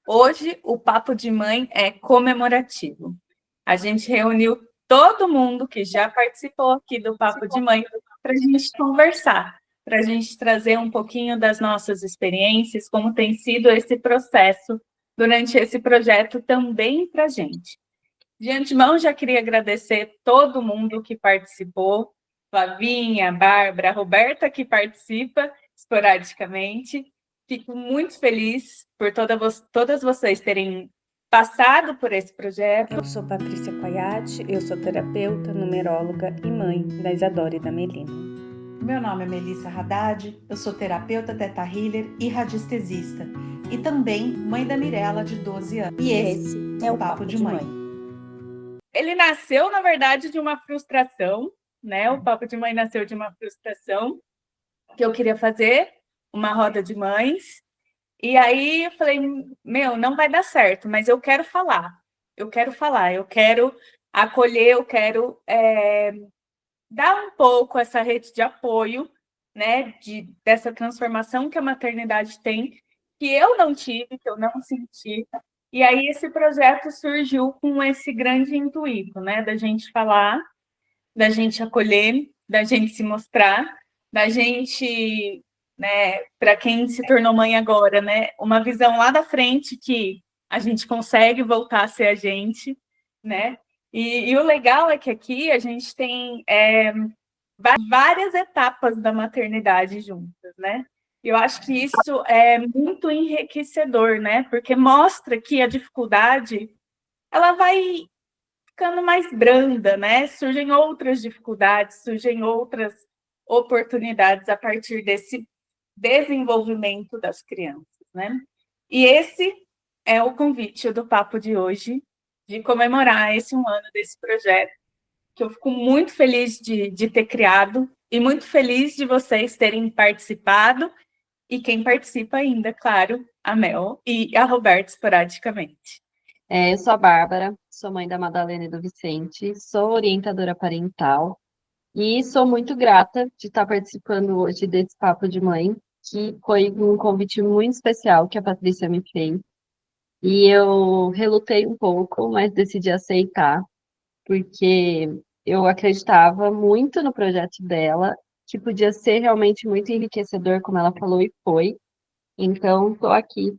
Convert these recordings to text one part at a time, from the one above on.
Hoje, o Papo de Mãe é comemorativo. A gente reuniu todo mundo que já participou aqui do Papo de Mãe para a gente conversar, para a gente trazer um pouquinho das nossas experiências, como tem sido esse processo durante esse projeto também para a gente. De antemão, já queria agradecer todo mundo que participou, Flavinha, Bárbara, Roberta, que participa esporadicamente. Fico muito feliz por todas vocês terem passado por esse projeto. Eu sou Patrícia Coiate, eu sou terapeuta, numeróloga e mãe da Isadora e da Melina. Meu nome é Melissa Haddad, eu sou terapeuta teta healer e radiestesista, e também mãe da Mirella, de 12 anos. E esse é o Papo de Mãe. Ele nasceu, na verdade, de uma frustração, né? O Papo de Mãe nasceu de uma frustração que eu queria fazer uma roda de mães. E aí eu falei, não vai dar certo, mas eu quero falar. Eu quero acolher, eu quero dar um pouco essa rede de apoio, né, dessa transformação que a maternidade tem, que eu não tive, que eu não senti. E aí esse projeto surgiu com esse grande intuito, né, da gente falar, da gente acolher, da gente se mostrar, da gente, né, para quem se tornou mãe agora, né, uma visão lá da frente que a gente consegue voltar a ser a gente, né? E o legal é que aqui a gente tem várias etapas da maternidade juntas, né? Eu acho que isso é muito enriquecedor, né? Porque mostra que a dificuldade ela vai ficando mais branda, né? Surgem outras dificuldades, surgem outras oportunidades a partir desse desenvolvimento das crianças, né? E esse é o convite do papo de hoje, de comemorar esse 1 ano desse projeto, que eu fico muito feliz de ter criado e muito feliz de vocês terem participado e quem participa ainda, claro, a Mel e a Roberta esporadicamente. Eu sou a Bárbara, sou mãe da Madalena e do Vicente, sou orientadora parental e sou muito grata de estar participando hoje desse Papo de Mãe, que foi um convite muito especial que a Patrícia me fez. E eu relutei um pouco, mas decidi aceitar, porque eu acreditava muito no projeto dela, que podia ser realmente muito enriquecedor, como ela falou, e foi. Então, estou aqui,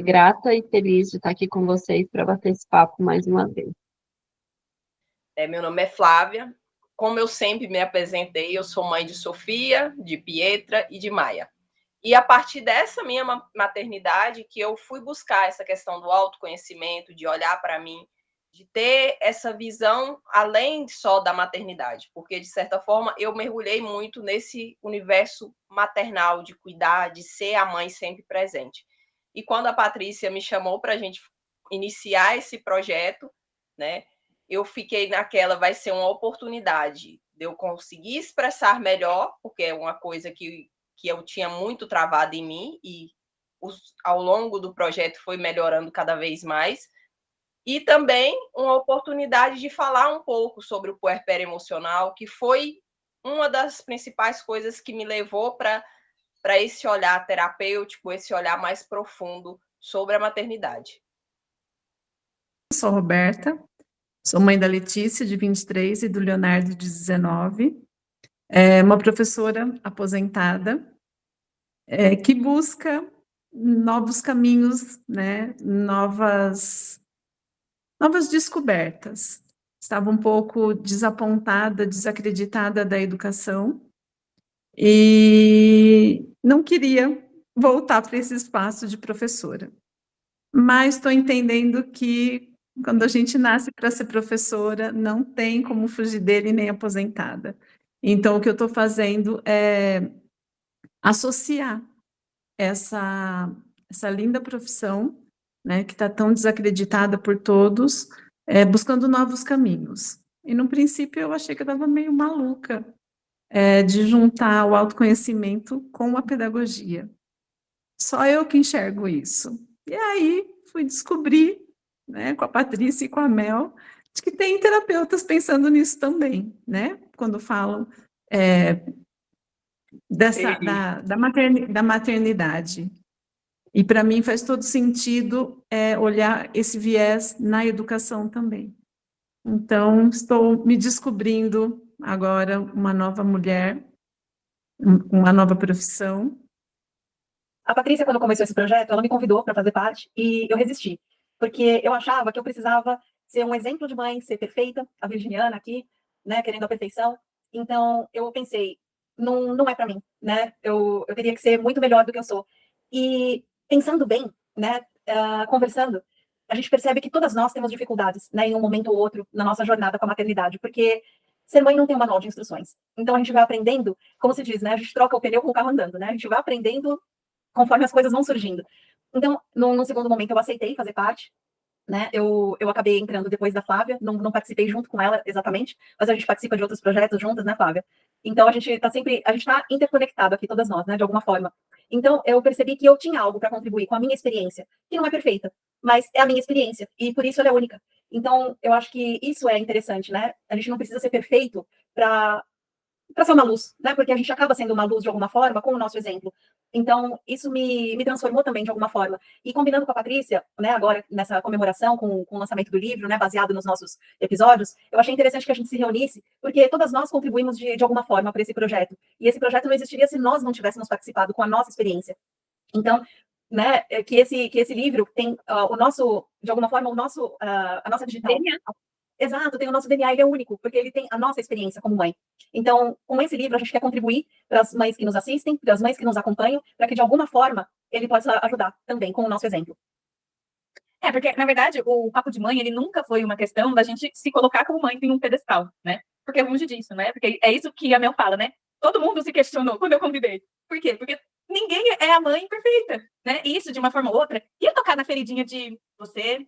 grata e feliz de estar aqui com vocês para bater esse papo mais uma vez. Meu nome é Flávia. Como eu sempre me apresentei, eu sou mãe de Sofia, de Pietra e de Maia. E a partir dessa minha maternidade que eu fui buscar essa questão do autoconhecimento, de olhar para mim, de ter essa visão além só da maternidade, porque, de certa forma, eu mergulhei muito nesse universo maternal, de cuidar, de ser a mãe sempre presente. E quando a Patrícia me chamou para a gente iniciar esse projeto, né, eu fiquei naquela, vai ser uma oportunidade de eu conseguir expressar melhor, porque é uma coisa que eu tinha muito travado em mim e ao longo do projeto foi melhorando cada vez mais. E também uma oportunidade de falar um pouco sobre o puerpério emocional, que foi uma das principais coisas que me levou para esse olhar terapêutico, esse olhar mais profundo sobre a maternidade. Sou Roberta, sou mãe da Letícia, de 23, e do Leonardo, de 19. Uma professora aposentada, que busca novos caminhos, né, novas descobertas. Estava um pouco desapontada, desacreditada da educação e não queria voltar para esse espaço de professora. Mas estou entendendo que quando a gente nasce para ser professora, não tem como fugir dele nem aposentada. Então, o que eu estou fazendo é associar essa linda profissão, né, que está tão desacreditada por todos, buscando novos caminhos. E, no princípio, eu achei que eu estava meio maluca de juntar o autoconhecimento com a pedagogia. Só eu que enxergo isso. E aí, fui descobrir, né, com a Patrícia e com a Mel, de que tem terapeutas pensando nisso também, né? Quando falam da maternidade. E para mim faz todo sentido olhar esse viés na educação também. Então, estou me descobrindo agora uma nova mulher, uma nova profissão. A Patrícia, quando começou esse projeto, ela me convidou para fazer parte e eu resisti, porque eu achava que eu precisava ser um exemplo de mãe, ser perfeita, a virginiana aqui, né, querendo a perfeição. Então, eu pensei, não é para mim, né? Eu teria que ser muito melhor do que eu sou. E pensando bem, né, conversando, a gente percebe que todas nós temos dificuldades, né, em um momento ou outro na nossa jornada com a maternidade, porque ser mãe não tem um manual de instruções. Então, a gente vai aprendendo, como se diz, né, a gente troca o pneu com o carro andando, né? A gente vai aprendendo conforme as coisas vão surgindo. Então, no segundo momento, eu aceitei fazer parte, né? Eu acabei entrando depois da Flávia, não participei junto com ela exatamente, mas a gente participa de outros projetos juntas, né, Flávia? Então, a gente está interconectado aqui, todas nós, né, de alguma forma. Então, eu percebi que eu tinha algo para contribuir com a minha experiência, que não é perfeita, mas é a minha experiência, e por isso ela é única. Então, eu acho que isso é interessante, né? A gente não precisa ser perfeito para ser uma luz, né? Porque a gente acaba sendo uma luz de alguma forma com o nosso exemplo. Então, isso me transformou também de alguma forma. E combinando com a Patrícia, né, agora nessa comemoração com o lançamento do livro, né, baseado nos nossos episódios, eu achei interessante que a gente se reunisse, porque todas nós contribuímos de alguma forma para esse projeto. E esse projeto não existiria se nós não tivéssemos participado com a nossa experiência. Então, né, que esse livro tem o nosso, de alguma forma, a nossa digital. Exato, tem o nosso DNA, ele é único, porque ele tem a nossa experiência como mãe. Então, com esse livro, a gente quer contribuir para as mães que nos assistem, para as mães que nos acompanham, para que, de alguma forma, ele possa ajudar também com o nosso exemplo. Porque, na verdade, o papo de mãe, ele nunca foi uma questão da gente se colocar como mãe em um pedestal, né? Porque é longe disso, né? Porque é isso que a Mel fala, né? Todo mundo se questionou quando eu convidei. Por quê? Porque ninguém é a mãe perfeita, né? E isso, de uma forma ou outra, ia tocar na feridinha de você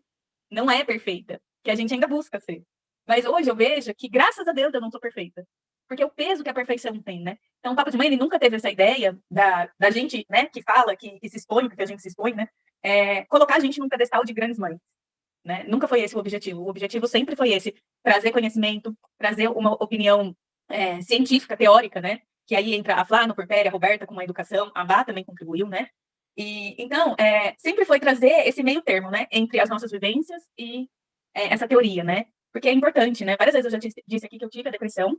não é perfeita, que a gente ainda busca ser. Mas hoje eu vejo que, graças a Deus, eu não sou perfeita. Porque o peso que a perfeição tem, né? Então, o Papo de Mãe, ele nunca teve essa ideia da gente, né, que fala, que se expõe, porque a gente se expõe, né? Colocar a gente num pedestal de grandes mães, né? Nunca foi esse o objetivo. O objetivo sempre foi esse, trazer conhecimento, trazer uma opinião científica, teórica, né? Que aí entra a Flá no Porpéria, a Roberta com a educação, a Bá também contribuiu, né? E, então, sempre foi trazer esse meio termo, né? Entre as nossas vivências e essa teoria, né? Porque é importante, né? Várias vezes eu já disse aqui que eu tive a depressão,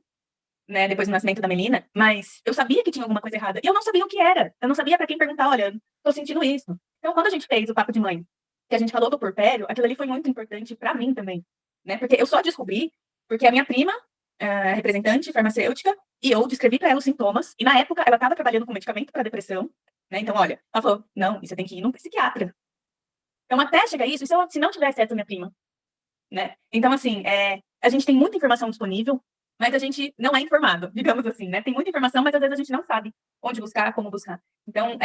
né? Depois do nascimento da Melina, mas eu sabia que tinha alguma coisa errada. E eu não sabia o que era. Eu não sabia para quem perguntar, olha, tô sentindo isso. Então, quando a gente fez o Papo de Mãe, que a gente falou do porpério, aquilo ali foi muito importante para mim também, né? Porque eu só descobri porque a minha prima, representante farmacêutica, e eu descrevi para ela os sintomas, e na época ela estava trabalhando com medicamento para depressão, né? Então, olha, ela falou, não, você tem que ir num psiquiatra. Então, até chegar isso, se não tivesse essa minha prima, né? Então, assim, a gente tem muita informação disponível, mas a gente não é informado, digamos assim, né? Tem muita informação, mas às vezes a gente não sabe onde buscar, como buscar. Então,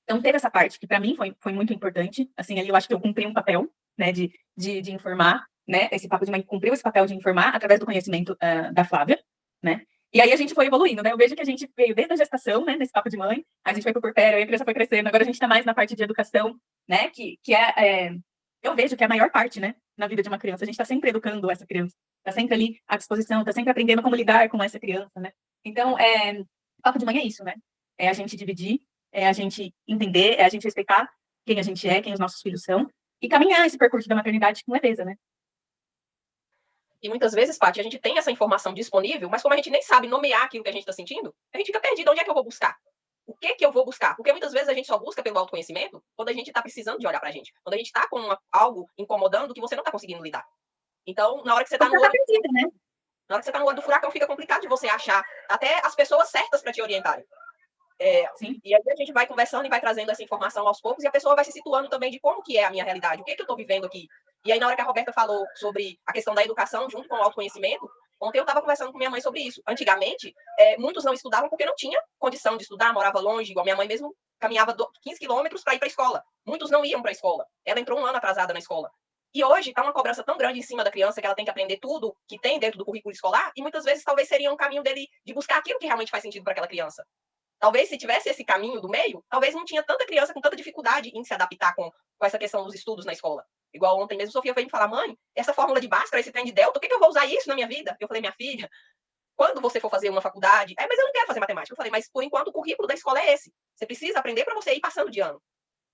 então teve essa parte que para mim foi muito importante. Assim, ali eu acho que eu cumpri um papel, né, de informar, né? Esse papo de mãe cumpriu esse papel de informar através do conhecimento da Flávia, né? E aí a gente foi evoluindo, né? Eu vejo que a gente veio desde a gestação, né, nesse papo de mãe, a gente foi pro porpério, aí a criança foi crescendo, agora a gente está mais na parte de educação, né? Que eu vejo que é a maior parte, né, na vida de uma criança. A gente está sempre educando essa criança, está sempre ali à disposição, está sempre aprendendo como lidar com essa criança, né? Então, papo de mãe é isso, né? É a gente dividir, é a gente entender, é a gente respeitar quem a gente é, quem os nossos filhos são, e caminhar esse percurso da maternidade com leveza, né? E muitas vezes, Paty, a gente tem essa informação disponível, mas como a gente nem sabe nomear aquilo que a gente está sentindo, a gente fica perdido. Onde é que eu vou buscar? O que eu vou buscar? Porque muitas vezes a gente só busca pelo autoconhecimento quando a gente está precisando de olhar pra gente. Quando a gente está com algo incomodando que você não está conseguindo lidar. Então, na hora que você está no olho... perdida, né? Na hora que você está no olho do furacão, fica complicado de você achar até as pessoas certas para te orientarem. E aí a gente vai conversando e vai trazendo essa informação aos poucos e a pessoa vai se situando também de como que é a minha realidade, o que eu estou vivendo aqui. E aí, na hora que a Roberta falou sobre a questão da educação junto com o autoconhecimento, ontem eu estava conversando com minha mãe sobre isso. Antigamente, muitos não estudavam porque não tinha condição de estudar, morava longe, igual minha mãe mesmo caminhava 15 quilômetros para ir para a escola. Muitos não iam para a escola. Ela entrou um ano atrasada na escola. E hoje está uma cobrança tão grande em cima da criança que ela tem que aprender tudo que tem dentro do currículo escolar e muitas vezes talvez seria um caminho dele de buscar aquilo que realmente faz sentido para aquela criança. Talvez se tivesse esse caminho do meio, talvez não tinha tanta criança com tanta dificuldade em se adaptar com essa questão dos estudos na escola. Igual ontem mesmo, Sofia veio me falar, mãe, essa fórmula de Bhaskara, esse trem de delta, o que eu vou usar isso na minha vida? Eu falei, minha filha, quando você for fazer uma faculdade... mas eu não quero fazer matemática. Eu falei, mas por enquanto o currículo da escola é esse. Você precisa aprender para você ir passando de ano.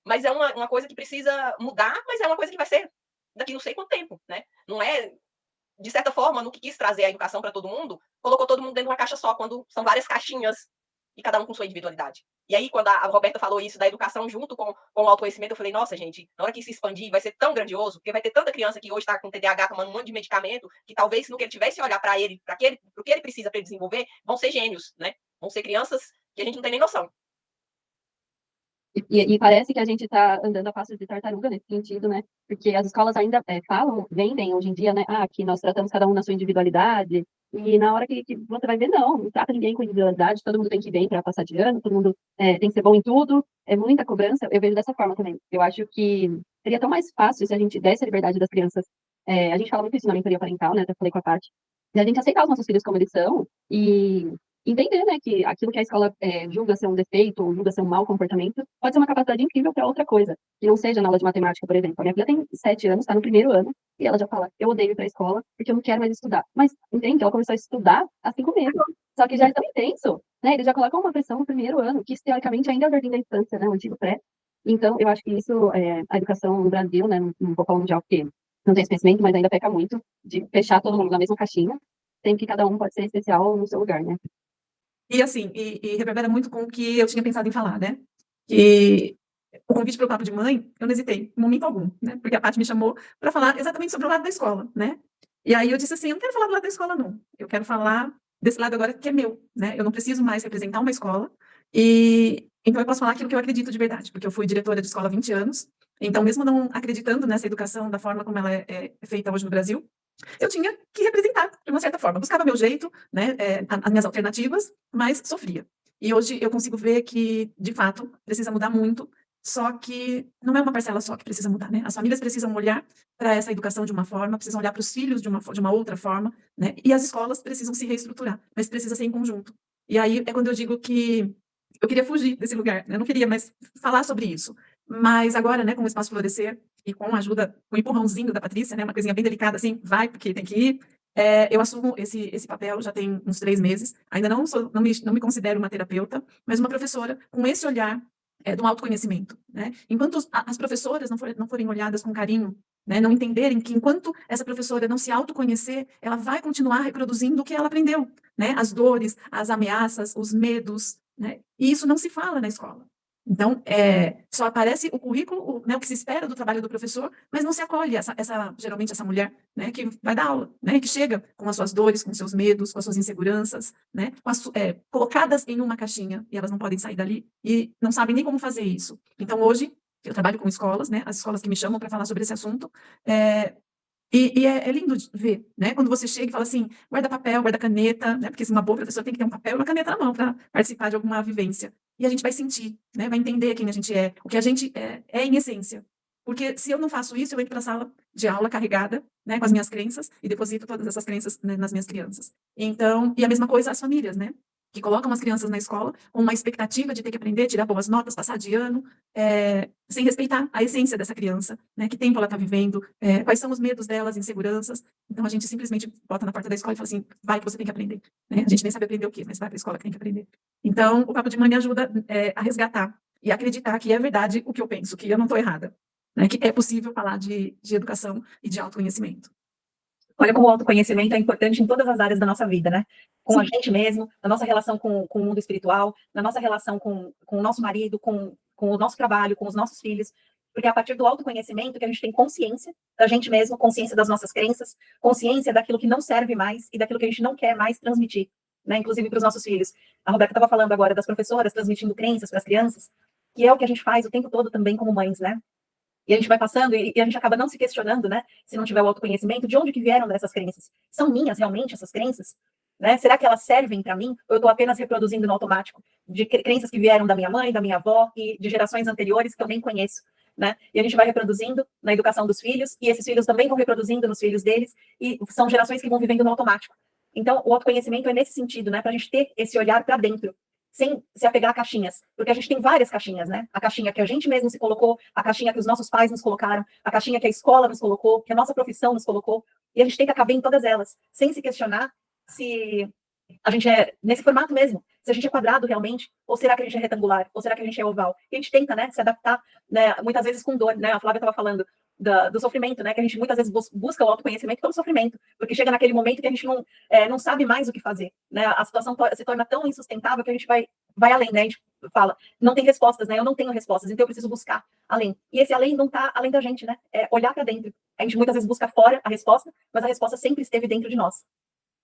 mas é uma coisa que precisa mudar, mas é uma coisa que vai ser daqui não sei quanto tempo, né? Não é, de certa forma, no que quis trazer a educação para todo mundo, colocou todo mundo dentro de uma caixa só, quando são várias caixinhas e cada um com sua individualidade. E aí, quando a Roberta falou isso da educação junto com o autoconhecimento, eu falei, nossa, gente, na hora que se expandir, vai ser tão grandioso, porque vai ter tanta criança que hoje está com TDAH, tomando um monte de medicamento, que talvez, no que ele tivesse olhar para ele, para o que ele precisa para ele desenvolver, vão ser gênios, né? Vão ser crianças que a gente não tem nem noção. E parece que a gente está andando a passos de tartaruga nesse sentido, né? Porque as escolas ainda falam, vendem hoje em dia, né? Que nós tratamos cada um na sua individualidade. E na hora que você vai ver, não trata ninguém com individualidade, todo mundo tem que ir bem para passar de ano, todo mundo tem que ser bom em tudo, é muita cobrança. Eu vejo dessa forma também. Eu acho que seria tão mais fácil se a gente desse a liberdade das crianças. A gente fala muito isso na mentoria parental, né? Até falei com a Paty. E a gente aceitar os nossos filhos como eles são e entender, né, que aquilo que a escola julga ser um defeito ou julga ser um mau comportamento pode ser uma capacidade incrível para outra coisa, que não seja na aula de matemática, por exemplo. A minha filha tem 7 anos, está no primeiro ano, e ela já fala, eu odeio ir para a escola porque eu não quero mais estudar. Mas, entende? Ela começou a estudar há 5 meses. Só que já é tão intenso, né? Eles já colocam uma pressão no primeiro ano, que teoricamente ainda é o jardim da infância, né? O antigo pré. Então, eu acho que isso, a educação no Brasil, né? Não vou falar mundial porque não tem esse conhecimento, mas ainda peca muito de fechar todo mundo na mesma caixinha, sendo que cada um pode ser especial no seu lugar, né? E assim, reverbera muito com o que eu tinha pensado em falar, né? Que o convite para o papo de mãe, eu não hesitei, em momento algum, né? Porque a Paty me chamou para falar exatamente sobre o lado da escola, né? E aí eu disse assim, eu não quero falar do lado da escola, não. Eu quero falar desse lado agora que é meu, né? Eu não preciso mais representar uma escola. E então eu posso falar aquilo que eu acredito de verdade, porque eu fui diretora de escola há 20 anos. Então, mesmo não acreditando nessa educação da forma como ela é feita hoje no Brasil, eu tinha que representar de uma certa forma. Buscava meu jeito, né, as minhas alternativas, mas sofria. E hoje eu consigo ver que, de fato, precisa mudar muito, só que não é uma parcela só que precisa mudar, né? As famílias precisam olhar para essa educação de uma forma, precisam olhar para os filhos de uma outra forma, né? E as escolas precisam se reestruturar, mas precisa ser em conjunto. E aí é quando eu digo que eu queria fugir desse lugar, né? Eu não queria mais falar sobre isso. Mas agora, né, com o Espaço Florescer e com a ajuda, com o empurrãozinho da Patrícia, né, uma coisinha bem delicada, assim, vai, porque tem que ir, eu assumo esse papel já tem uns 3 meses. Ainda não me considero uma terapeuta, mas uma professora com esse olhar do autoconhecimento, né? Enquanto as professoras não forem olhadas com carinho, né, não entenderem que enquanto essa professora não se autoconhecer, ela vai continuar reproduzindo o que ela aprendeu, né? As dores, as ameaças, os medos, né? E isso não se fala na escola. Então, só aparece o currículo, né, o que se espera do trabalho do professor, mas não se acolhe geralmente essa mulher, né, que vai dar aula, né, que chega com as suas dores, com seus medos, com as suas inseguranças, né, colocadas em uma caixinha, e elas não podem sair dali, e não sabem nem como fazer isso. Então, hoje, eu trabalho com escolas, né, as escolas que me chamam para falar sobre esse assunto, é lindo de ver, né? Quando você chega e fala assim, guarda papel, guarda caneta, né? Porque uma boa professora tem que ter um papel e uma caneta na mão para participar de alguma vivência. E a gente vai sentir, né? Vai entender quem a gente é, o que a gente é em essência. Porque se eu não faço isso, eu entro para a sala de aula carregada, né? Com as minhas crenças e deposito todas essas crenças, né, nas minhas crianças. Então, e a mesma coisa as famílias, né? Que colocam as crianças na escola com uma expectativa de ter que aprender, tirar boas notas, passar de ano, sem respeitar a essência dessa criança, né? Que tempo ela está vivendo, quais são os medos delas, inseguranças. Então, a gente simplesmente bota na porta da escola e fala assim, vai que você tem que aprender. Né? A gente nem sabe aprender o quê, mas vai para a escola que tem que aprender. Então, o Papo de Mãe me ajuda a resgatar e acreditar que é verdade o que eu penso, que eu não estou errada. Né? Que é possível falar de educação e de autoconhecimento. Olha como o autoconhecimento é importante em todas as áreas da nossa vida, né? Com a gente mesmo, na nossa relação com o mundo espiritual, na nossa relação com o nosso marido, com o nosso trabalho, com os nossos filhos. Porque é a partir do autoconhecimento que a gente tem consciência da gente mesmo, consciência das nossas crenças, consciência daquilo que não serve mais e daquilo que a gente não quer mais transmitir, né? Inclusive para os nossos filhos. A Roberta estava falando agora das professoras transmitindo crenças para as crianças, que é o que a gente faz o tempo todo também como mães, né? E a gente vai passando e a gente acaba não se questionando, né? Se não tiver o autoconhecimento, de onde que vieram dessas crenças? São minhas realmente essas crenças? Né? Será que elas servem para mim? Ou eu estou apenas reproduzindo no automático? De crenças que vieram da minha mãe, da minha avó e de gerações anteriores que eu nem conheço. Né? E a gente vai reproduzindo na educação dos filhos, e esses filhos também vão reproduzindo nos filhos deles, e são gerações que vão vivendo no automático. Então, o autoconhecimento é nesse sentido, né? Para a gente ter esse olhar para dentro, sem se apegar a caixinhas, porque a gente tem várias caixinhas, né? A caixinha que a gente mesmo se colocou, a caixinha que os nossos pais nos colocaram, a caixinha que a escola nos colocou, que a nossa profissão nos colocou, e a gente tem que caber em todas elas, sem se questionar se A gente é nesse formato mesmo. Se a gente é quadrado realmente, ou será que a gente é retangular, ou será que a gente é oval? E a gente tenta, né, se adaptar, né, muitas vezes com dor, né? A Flávia estava falando do sofrimento, né? Que a gente muitas vezes busca o autoconhecimento pelo sofrimento, porque chega naquele momento que a gente não sabe mais o que fazer, né? A situação se torna tão insustentável que a gente vai além, né? A gente fala, não tem respostas, né? Eu não tenho respostas, então eu preciso buscar além. E esse além não está além da gente, né? É olhar para dentro. A gente muitas vezes busca fora a resposta, mas a resposta sempre esteve dentro de nós.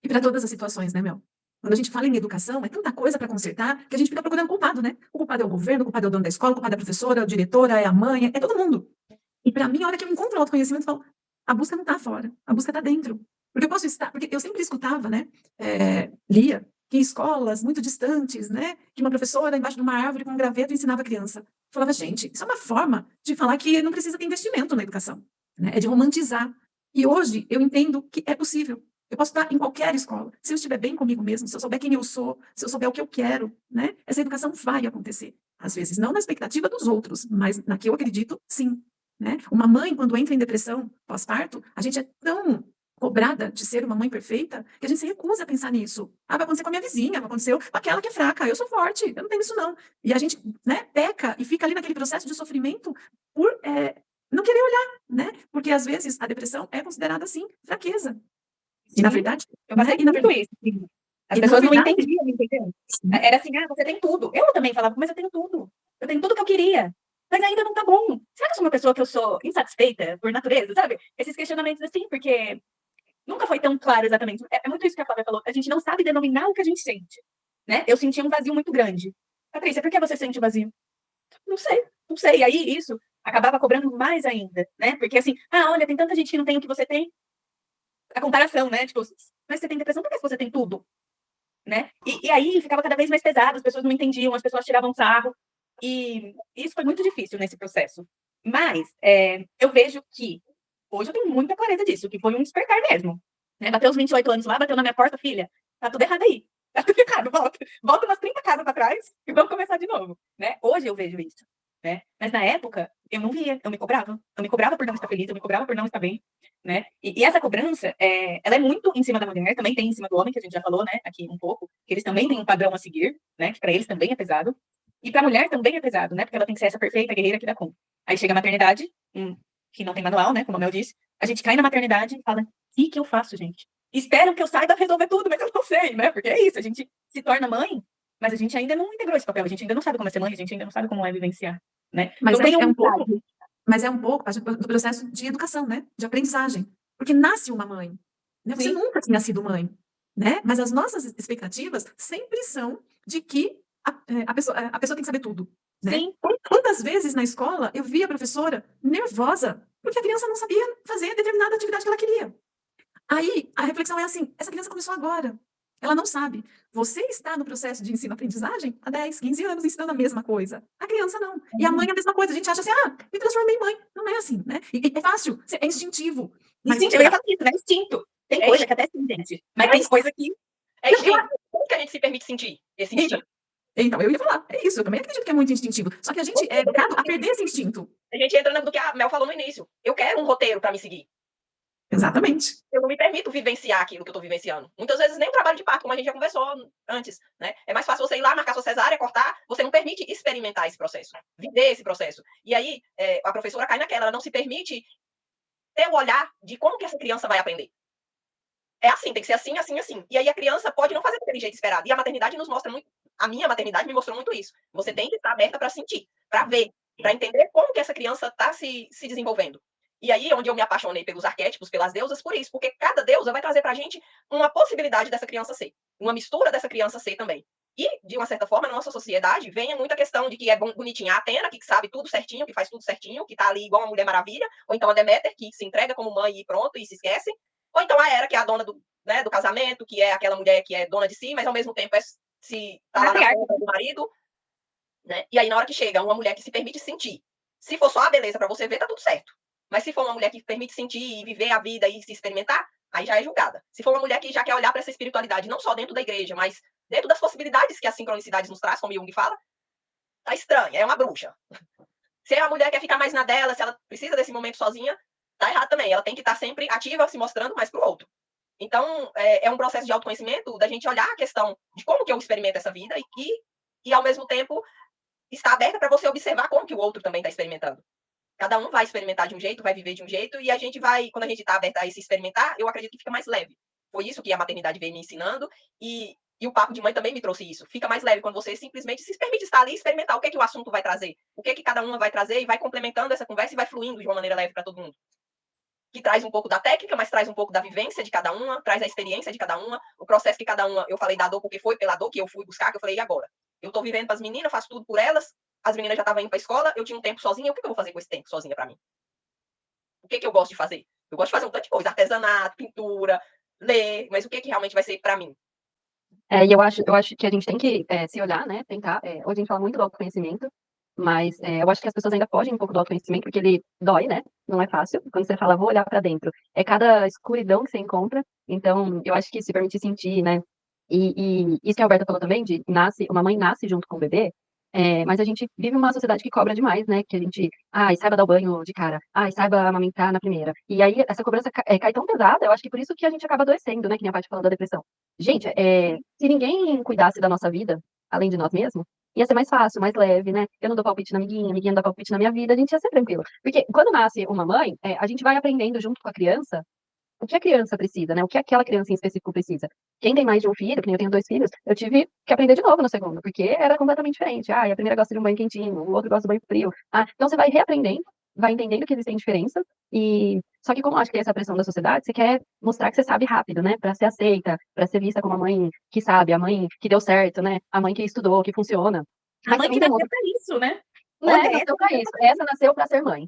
E para todas as situações, né, Mel? Quando a gente fala em educação, é tanta coisa para consertar que a gente fica procurando culpado, né? O culpado é o governo, o culpado é o dono da escola, o culpado é a professora, a diretora, é a mãe, é todo mundo. E para mim, a hora que eu encontro o autoconhecimento, eu falo, a busca não está fora, a busca está dentro. Porque eu posso estar, porque eu sempre escutava, né, lia, que em escolas muito distantes, né, que uma professora embaixo de uma árvore com um graveto ensinava a criança. Eu falava, gente, isso é uma forma de falar que não precisa ter investimento na educação, né? É de romantizar. E hoje eu entendo que é possível. Eu posso estar em qualquer escola. Se eu estiver bem comigo mesmo, se eu souber quem eu sou, se eu souber o que eu quero, né? Essa educação vai acontecer. Às vezes não na expectativa dos outros, mas na que eu acredito, sim. Né? Uma mãe, quando entra em depressão pós-parto, a gente é tão cobrada de ser uma mãe perfeita que a gente se recusa a pensar nisso. Ah, vai acontecer com a minha vizinha, vai acontecer com aquela que é fraca, eu sou forte, eu não tenho isso não. E a gente, né, peca e fica ali naquele processo de sofrimento por não querer olhar, né? Porque às vezes a depressão é considerada, assim, fraqueza. E na Sim, verdade, eu passei né? E na muito verdade, isso. Sim. As e na pessoas não verdade, entendiam, entendeu? Era assim, você tem tudo. Eu também falava, mas eu tenho tudo. Eu tenho tudo que eu queria. Mas ainda não tá bom. Será que eu sou uma pessoa que eu sou insatisfeita por natureza, sabe? Esses questionamentos assim, porque nunca foi tão claro exatamente. É muito isso que a Flávia falou. A gente não sabe denominar o que a gente sente, né? Eu sentia um vazio muito grande. Patrícia, por que você sente vazio? Não sei, não sei. E aí isso acabava cobrando mais ainda, né? Porque assim, olha, tem tanta gente que não tem o que você tem. A comparação, né? Tipo, mas você tem depressão porque você tem tudo, né? E aí ficava cada vez mais pesado, as pessoas não entendiam, as pessoas tiravam sarro. E isso foi muito difícil nesse processo. Mas eu vejo que hoje eu tenho muita clareza disso, que foi um despertar mesmo. Né? Bateu os 28 anos lá, bateu na minha porta, filha, tá tudo errado aí. Tá tudo errado, volta umas 30 casas para trás e vamos começar de novo. Né? Hoje eu vejo isso. Né? Mas na época, eu não via, eu me cobrava. Eu me cobrava por não estar feliz, eu me cobrava por não estar bem. Né? E essa cobrança, ela é muito em cima da mulher, também tem em cima do homem, que a gente já falou, né, aqui um pouco, que eles também têm um padrão a seguir, né, que para eles também é pesado. E para a mulher também é pesado, né, porque ela tem que ser essa perfeita guerreira que dá conta. Aí chega a maternidade, que não tem manual, né, como a Mel disse, a gente cai na maternidade e fala, o que eu faço, gente? Espero que eu saiba resolver tudo, mas eu não sei, né, porque é isso, a gente se torna mãe, mas a gente ainda não integrou esse papel, a gente ainda não sabe como é ser mãe, a gente ainda não sabe como é vivenciar, né. mas eu tenho é um pouco, mas é um pouco do processo de educação, né, de aprendizagem. Porque nasce uma mãe, né? Você nunca tinha sido mãe, né? Mas as nossas expectativas sempre são de que a pessoa tem que saber tudo, né? Sim. Quantas vezes na escola eu via a professora nervosa porque a criança não sabia fazer determinada atividade que ela queria. Aí a reflexão é assim, essa criança começou agora, ela não sabe. Você está no processo de ensino-aprendizagem há 10, 15 anos ensinando a mesma coisa. A criança não. E a mãe é a mesma coisa. A gente acha assim, me transformei em mãe. Não é assim, né? E é fácil, é instintivo. Instinto, eu ia falar isso, né? Instinto. Tem coisa que até sim, gente. Mas tem coisa que. É instinto. Como que a gente se permite sentir esse instinto? Então, eu ia falar, é isso, eu também acredito que é muito instintivo. Só que a gente é educado a perder esse instinto. A gente entra no que a Mel falou no início. Eu quero um roteiro para me seguir. Exatamente. Eu não me permito vivenciar aquilo que eu estou vivenciando. Muitas vezes nem o trabalho de parto, como a gente já conversou antes, né? É mais fácil você ir lá, marcar sua cesárea, cortar. Você não permite experimentar esse processo, viver esse processo. E aí, a professora cai naquela, ela não se permite ter o olhar de como que essa criança vai aprender. É assim, tem que ser assim, assim, assim. E aí a criança pode não fazer daquele jeito esperado. E a maternidade nos mostra muito, a minha maternidade me mostrou muito isso. Você tem que estar aberta para sentir, para ver, para entender como que essa criança está se desenvolvendo. E aí, onde eu me apaixonei pelos arquétipos, pelas deusas, por isso, porque cada deusa vai trazer pra gente uma possibilidade dessa criança ser, uma mistura dessa criança ser também. E, de uma certa forma, na nossa sociedade, vem muita questão de que é bonitinha a Atena, que sabe tudo certinho, que faz tudo certinho, que tá ali igual uma Mulher Maravilha, ou então a Deméter, que se entrega como mãe e pronto, e se esquece, ou então a Hera, que é a dona do casamento, que é aquela mulher que é dona de si, mas ao mesmo tempo tá lá na conta do marido, né? E aí, na hora que chega uma mulher que se permite sentir, se for só a beleza pra você ver, tá tudo certo. Mas se for uma mulher que permite sentir e viver a vida e se experimentar, aí já é julgada. Se for uma mulher que já quer olhar para essa espiritualidade, não só dentro da igreja, mas dentro das possibilidades que as sincronicidades nos traz, como Jung fala, tá estranha, é uma bruxa. Se a mulher quer ficar mais na dela, se ela precisa desse momento sozinha, tá errado também. Ela tem que estar sempre ativa, se mostrando mais pro outro. Então, é um processo de autoconhecimento, da gente olhar a questão de como que eu experimento essa vida e ao mesmo tempo, estar aberta para você observar como que o outro também está experimentando. Cada um vai experimentar de um jeito, vai viver de um jeito, e a gente vai, quando a gente está aberta a esse experimentar, eu acredito que fica mais leve. Foi isso que a maternidade veio me ensinando, e o papo de mãe também me trouxe isso. Fica mais leve quando você simplesmente se permite estar ali e experimentar o que o assunto vai trazer, o que cada uma vai trazer, e vai complementando essa conversa e vai fluindo de uma maneira leve para todo mundo. Que traz um pouco da técnica, mas traz um pouco da vivência de cada uma, traz a experiência de cada uma, o processo que cada uma, eu falei da dor porque foi pela dor que eu fui buscar, que eu falei, e agora? Eu tô vivendo para as meninas, faço tudo por elas, as meninas já estavam indo para a escola, eu tinha um tempo sozinha, o que eu vou fazer com esse tempo sozinha para mim? O que eu gosto de fazer? Eu gosto de fazer um tanto de coisa, artesanato, pintura, ler, mas o que realmente vai ser para mim? E eu acho que a gente tem que se olhar, né? Tentar. Hoje a gente fala muito do autoconhecimento, mas eu acho que as pessoas ainda fogem um pouco do autoconhecimento, porque ele dói, né? Não é fácil. Quando você fala, vou olhar para dentro, é cada escuridão que você encontra. Então, eu acho que se permitir sentir, né? E isso que a Alberta falou também, de uma mãe nasce junto com o bebê, mas a gente vive uma sociedade que cobra demais, né? Que a gente, saiba dar o banho de cara, saiba amamentar na primeira. E aí essa cobrança cai tão pesada, eu acho que por isso que a gente acaba adoecendo, né? Que nem a Paty falou da depressão. Gente, se ninguém cuidasse da nossa vida, além de nós mesmos, ia ser mais fácil, mais leve, né? Eu não dou palpite na amiguinha, a amiguinha não dá palpite na minha vida, a gente ia ser tranquilo. Porque quando nasce uma mãe, a gente vai aprendendo junto com a criança o que a criança precisa, né? O que aquela criança em específico precisa. Quem tem mais de um filho, que nem eu tenho 2 filhos, eu tive que aprender de novo no segundo, porque era completamente diferente. A primeira gosta de um banho quentinho, o outro gosta de banho frio. Então você vai reaprendendo, vai entendendo que existem diferenças, e só que como eu acho que tem essa pressão da sociedade, você quer mostrar que você sabe rápido, né? Pra ser aceita, pra ser vista como a mãe que sabe, a mãe que deu certo, né? A mãe que estudou, que funciona. A mãe que nasceu pra isso, né? Né? Nasceu pra isso. Essa nasceu pra ser mãe.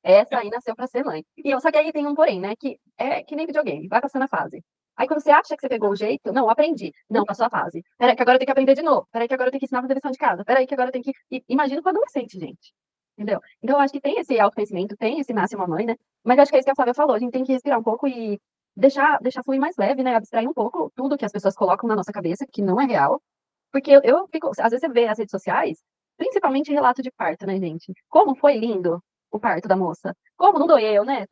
Essa aí nasceu pra ser mãe. Só que aí tem um porém, né? Que é que nem videogame, vai passando a fase. Aí quando você acha que você pegou o jeito, não, aprendi. Não, passou a fase. Peraí, que agora eu tenho que aprender de novo. Peraí, que agora eu tenho que ensinar a fazer lição de casa. Peraí, que agora eu tenho que. Imagina para adolescente, gente. Entendeu? Então eu acho que tem esse autoconhecimento, tem esse nasce uma mãe, né? Mas acho que é isso que a Flávia falou. A gente tem que respirar um pouco e deixar fluir mais leve, né? Abstrair um pouco tudo que as pessoas colocam na nossa cabeça, que não é real. Porque eu fico. Às vezes você vê as redes sociais, principalmente relato de parto, né, gente? Como foi lindo o parto da moça. Como não doeu, né?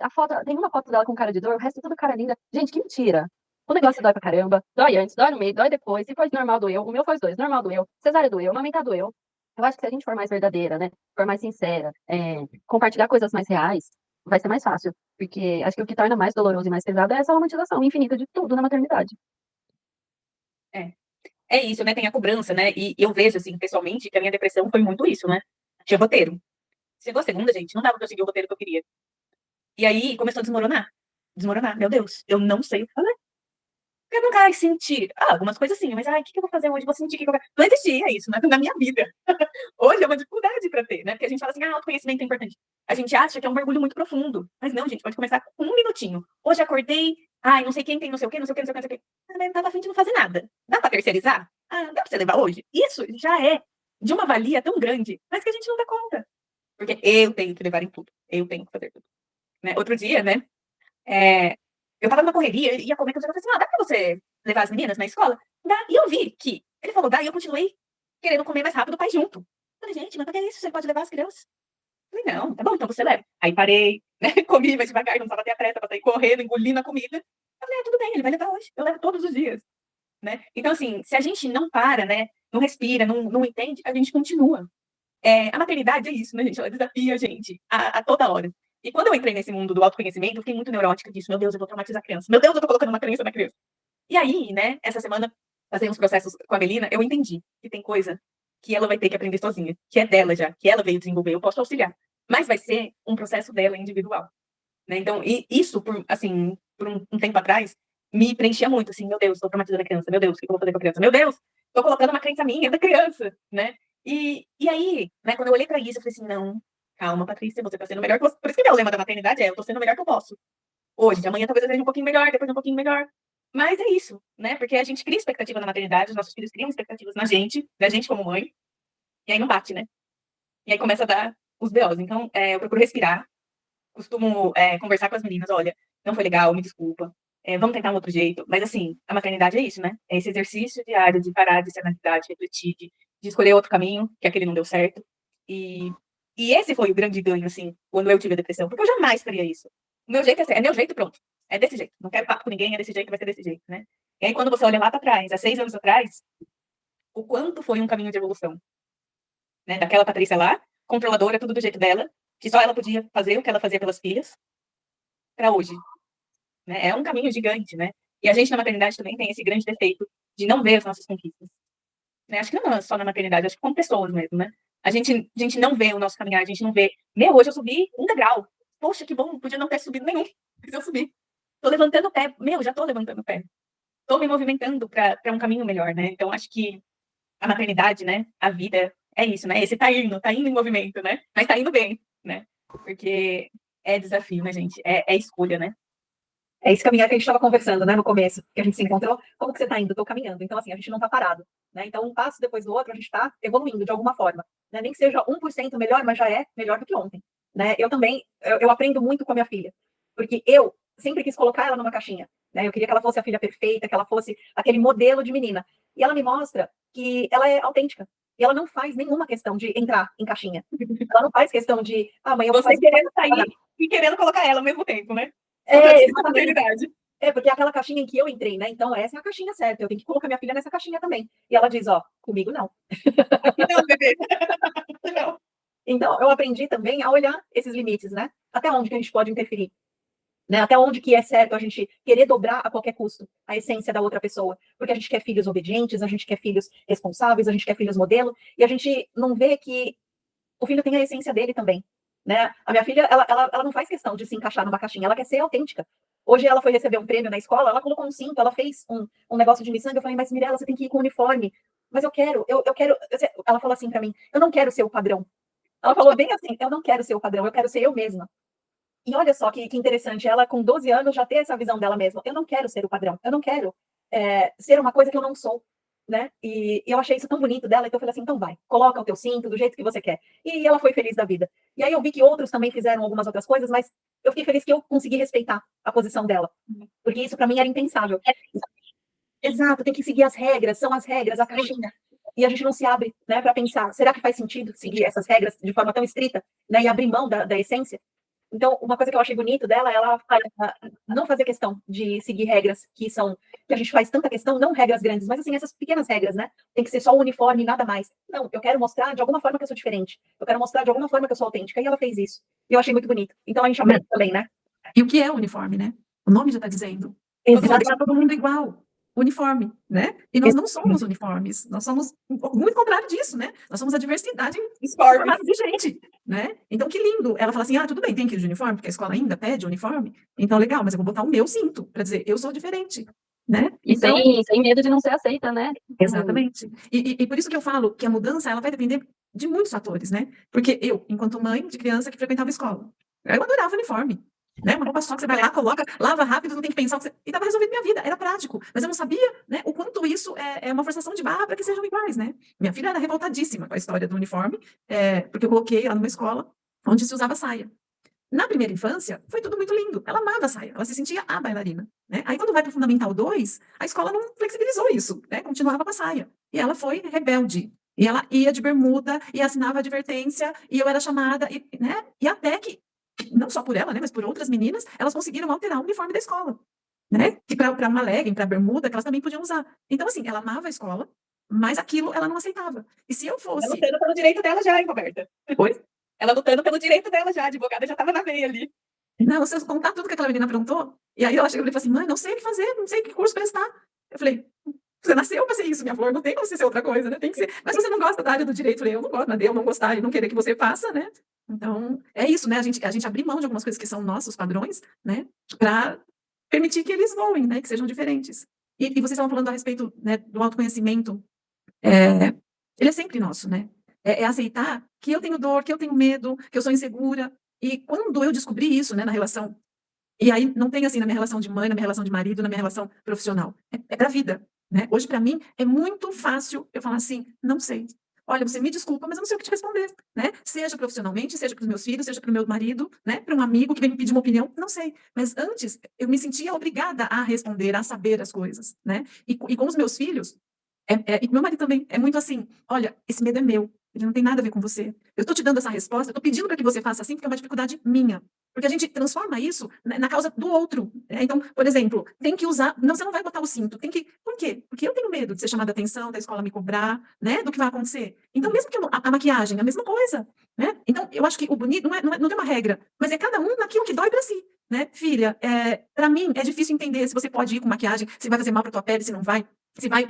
Tem uma foto dela com cara de dor, o resto é tudo cara linda. Gente, que mentira. O negócio dói pra caramba. Dói antes, dói no meio, dói depois. Se for normal, doeu. O meu foi os 2. Normal doeu. Cesárea doeu. Amamentar doeu. Eu acho que se a gente for mais verdadeira, né? For mais sincera, compartilhar coisas mais reais, vai ser mais fácil. Porque acho que o que torna mais doloroso e mais pesado é essa romantização infinita de tudo na maternidade. É isso, né? Tem a cobrança, né? E eu vejo, assim, pessoalmente, que a minha depressão foi muito isso, né? Tinha roteiro. Chegou a segunda, gente, não dava pra eu seguir o roteiro que eu queria. E aí começou a desmoronar. Desmoronar, meu Deus, eu não sei o que fazer. Eu não quero sentir. Algumas coisas sim, mas o que eu vou fazer hoje? Vou sentir que eu... Não existia isso, né, na minha vida. Hoje é uma dificuldade pra ter, né? Porque a gente fala assim, autoconhecimento é importante. A gente acha que é um mergulho muito profundo. Mas não, gente, pode começar com 1 minutinho. Hoje acordei, não sei quem tem não sei o quê, não sei o quê, não sei o quê, não sei o quê. Mas não tava a fim de não fazer nada. Dá pra terceirizar? Dá pra você levar hoje? Isso já é de uma valia tão grande, mas que a gente não dá conta. Porque eu tenho que levar em tudo. Eu tenho que fazer tudo. Né? Outro dia, né? Eu tava numa correria, ia comer, que eu falei assim, dá pra você levar as meninas na escola? Dá. E eu vi que ele falou, dá, e eu continuei querendo comer mais rápido, o pai junto. Eu falei, gente, mas pra que é isso? Você pode levar as crianças? Eu falei, não, tá bom, então você leva. Aí parei, né? Comi mais devagar, não precisava ter a pressa pra sair correndo, engolindo a comida. Eu falei, tudo bem, ele vai levar hoje. Eu levo todos os dias. Né? Então, assim, se a gente não para, né? Não respira, não entende, a gente continua. A maternidade é isso, né, gente? Ela desafia a gente a toda hora. E quando eu entrei nesse mundo do autoconhecimento, eu fiquei muito neurótica disso. Meu Deus, eu vou traumatizar a criança. Meu Deus, eu tô colocando uma crença na criança. E aí, né, essa semana, fazendo uns processos com a Melina, eu entendi que tem coisa que ela vai ter que aprender sozinha, que é dela já, que ela veio desenvolver, eu posso auxiliar. Mas vai ser um processo dela individual. Né? Então, isso, por um tempo atrás, me preenchia muito, assim, meu Deus, estou traumatizando a criança, meu Deus, o que eu vou fazer com a criança? Meu Deus, estou colocando uma crença minha da criança, né? E aí, né, quando eu olhei para isso, eu falei assim, não, calma, Patrícia, você está sendo melhor que você. Por isso que o lema da maternidade eu estou sendo o melhor que eu posso. Hoje, de amanhã talvez eu seja um pouquinho melhor, depois um pouquinho melhor. Mas é isso, né? Porque a gente cria expectativa na maternidade, os nossos filhos criam expectativas na gente como mãe, e aí não bate, né? E aí começa a dar os B.O.s. Então, eu procuro respirar, costumo conversar com as meninas, olha, não foi legal, me desculpa, vamos tentar um outro jeito. Mas, assim, a maternidade é isso, né? É esse exercício diário de parar, de se analisar, de refletir, de escolher outro caminho, que aquele não deu certo. E esse foi o grande ganho, assim, quando eu tive a depressão, porque eu jamais faria isso. O meu jeito é meu jeito, pronto. é desse jeito, não quero papo com ninguém, é desse jeito, vai ser desse jeito, né? E aí, quando você olha lá para trás, há 6 anos atrás, o quanto foi um caminho de evolução, né? Daquela Patrícia lá, controladora, tudo do jeito dela, que só ela podia fazer o que ela fazia pelas filhas, para hoje, né? É um caminho gigante, né? E a gente na maternidade também tem esse grande defeito de não ver as nossas conquistas, né? Acho que não é só na maternidade, acho que como pessoas mesmo, né? A gente não vê o nosso caminhar, a gente não vê. Meu, hoje eu subi 1 degrau. Poxa, que bom, podia não ter subido nenhum, mas eu subi. Tô levantando o pé. Meu, já tô levantando o pé. Tô me movimentando para um caminho melhor, né? Então, acho que a maternidade, né? A vida é isso, né? Esse tá indo em movimento, né? Mas tá indo bem, né? Porque é desafio, né, gente? É escolha, né? É esse caminhar que a gente estava conversando, né, no começo, que a gente se encontrou. Como que você está indo? Estou caminhando. Então, assim, a gente não está parado, né? Então, um passo depois do outro, a gente está evoluindo de alguma forma, né? Nem que seja 1% melhor, mas já é melhor do que ontem, né? Eu também, eu aprendo muito com a minha filha, porque eu sempre quis colocar ela numa caixinha, né? Eu queria que ela fosse a filha perfeita, que ela fosse aquele modelo de menina. E ela me mostra que ela é autêntica. E ela não faz nenhuma questão de entrar em caixinha. Ela não faz questão de, mãe, eu vou Você fazer... querendo sair e querendo colocar ela ao mesmo tempo, né? Exatamente. Porque é aquela caixinha em que eu entrei, né? Então, essa é a caixinha certa. Eu tenho que colocar minha filha nessa caixinha também. E ela diz, comigo não. Não, bebê. Não. Então, eu aprendi também a olhar esses limites, né? Até onde que a gente pode interferir. Né? Até onde que é certo a gente querer dobrar a qualquer custo a essência da outra pessoa. Porque a gente quer filhos obedientes, a gente quer filhos responsáveis, a gente quer filhos modelo. E a gente não vê que o filho tem a essência dele também. Né? A minha filha, ela não faz questão de se encaixar numa caixinha, ela quer ser autêntica. Hoje ela foi receber um prêmio na escola, ela colocou um cinto, ela fez um negócio de miçanga. Eu falei, mas Mirella, você tem que ir com uniforme. Mas eu quero. Ela falou assim para mim, eu não quero ser o padrão. Ela falou bem assim, eu não quero ser o padrão, eu quero ser eu mesma. E olha só que interessante, ela com 12 anos já tem essa visão dela mesma. Eu não quero ser o padrão, eu não quero ser uma coisa que eu não sou. Né? E eu achei isso tão bonito dela, então eu falei assim, então vai, coloca o teu cinto do jeito que você quer. E ela foi feliz da vida. E aí eu vi que outros também fizeram algumas outras coisas, mas eu fiquei feliz que eu consegui respeitar a posição dela, porque isso para mim era impensável. Exato, tem que seguir as regras, são as regras, a caixinha. E a gente não se abre, né, para pensar, será que faz sentido seguir essas regras de forma tão estrita, né, e abrir mão da essência? Então, uma coisa que eu achei bonito dela é ela não fazer questão de seguir regras que a gente faz tanta questão, não regras grandes, mas assim, essas pequenas regras, né? Tem que ser só o uniforme e nada mais. Não, eu quero mostrar de alguma forma que eu sou diferente. Eu quero mostrar de alguma forma que eu sou autêntica. E ela fez isso. E eu achei muito bonito. Então, a gente aprende também, né? E o que é o uniforme, né? O nome já está dizendo. Exatamente. Deixar todo mundo igual. Uniforme, né? E nós não somos uniformes, nós somos muito contrário disso, né? Nós somos a diversidade formada de gente, né? Então, que lindo. Ela fala assim, tudo bem, tem que ir de uniforme, porque a escola ainda pede uniforme. Então, legal, mas eu vou botar o meu cinto para dizer, eu sou diferente, né? E então, sem medo de não ser aceita, né? Exatamente. E por isso que eu falo que a mudança, ela vai depender de muitos fatores, né? Porque eu, enquanto mãe de criança que frequentava escola, eu adorava uniforme. Né? Uma roupa só que você vai lá, coloca, lava rápido, não tem que pensar. E estava resolvendo minha vida, era prático. Mas eu não sabia, né, o quanto isso é uma forçação de barra para que sejam iguais, né? Minha filha era revoltadíssima com a história do uniforme, porque eu coloquei ela numa escola onde se usava saia. Na primeira infância, foi tudo muito lindo. Ela amava a saia, ela se sentia a bailarina. Né? Aí, quando vai para o Fundamental 2, a escola não flexibilizou isso, né? Continuava com a saia. E ela foi rebelde. E ela ia de bermuda, e assinava advertência, e eu era chamada, né? E até que não só por ela, né, mas por outras meninas, elas conseguiram alterar o uniforme da escola, né? Que para uma legging, para bermuda, que elas também podiam usar. Então, assim, ela amava a escola, mas aquilo ela não aceitava. E se eu fosse... Ela lutando pelo direito dela já, hein, Roberta? Oi? Ela lutando pelo direito dela já, a advogada já estava na veia ali. Não, se eu contar tudo que aquela menina aprontou, e aí ela chegou e falou assim, mãe, não sei o que fazer, não sei que curso prestar. Eu falei, você nasceu para ser isso, minha flor, não tem como você ser outra coisa, né? Tem que ser. Mas você não gosta da área do direito, eu falei, eu não gosto, mas eu não gostar e não querer que você faça, né? Então, é isso, né? A gente abrir mão de algumas coisas que são nossos padrões, né? Para permitir que eles voem, né? Que sejam diferentes. E vocês estavam falando a respeito, né, do autoconhecimento. Ele é sempre nosso, né? É aceitar que eu tenho dor, que eu tenho medo, que eu sou insegura. E quando eu descobri isso, né, na relação... E aí não tem assim na minha relação de mãe, na minha relação de marido, na minha relação profissional. É para a vida, né? Hoje, para mim, é muito fácil eu falar assim, não sei. Olha, você me desculpa, mas eu não sei o que te responder, né? Seja profissionalmente, seja para os meus filhos, seja para o meu marido, né? Para um amigo que vem me pedir uma opinião, não sei. Mas antes, eu me sentia obrigada a responder, a saber as coisas, né? E com os meus filhos, e com meu marido também, é muito assim, olha, esse medo é meu, Ele não tem nada a ver com você. Eu estou te dando essa resposta, eu estou pedindo para que você faça assim, porque é uma dificuldade minha. Porque a gente transforma isso na causa do outro. Então, por exemplo, tem que usar. Não, você não vai botar o cinto. Tem que. Por quê? Porque eu tenho medo de ser chamada a atenção, da escola me cobrar, né? Do que vai acontecer. Então, mesmo que a maquiagem, a mesma coisa. Né? Então, eu acho que o bonito não tem uma regra, mas é cada um naquilo que dói para si. Né? Filha, para mim é difícil entender se você pode ir com maquiagem, se vai fazer mal para tua pele, se não vai. Se vai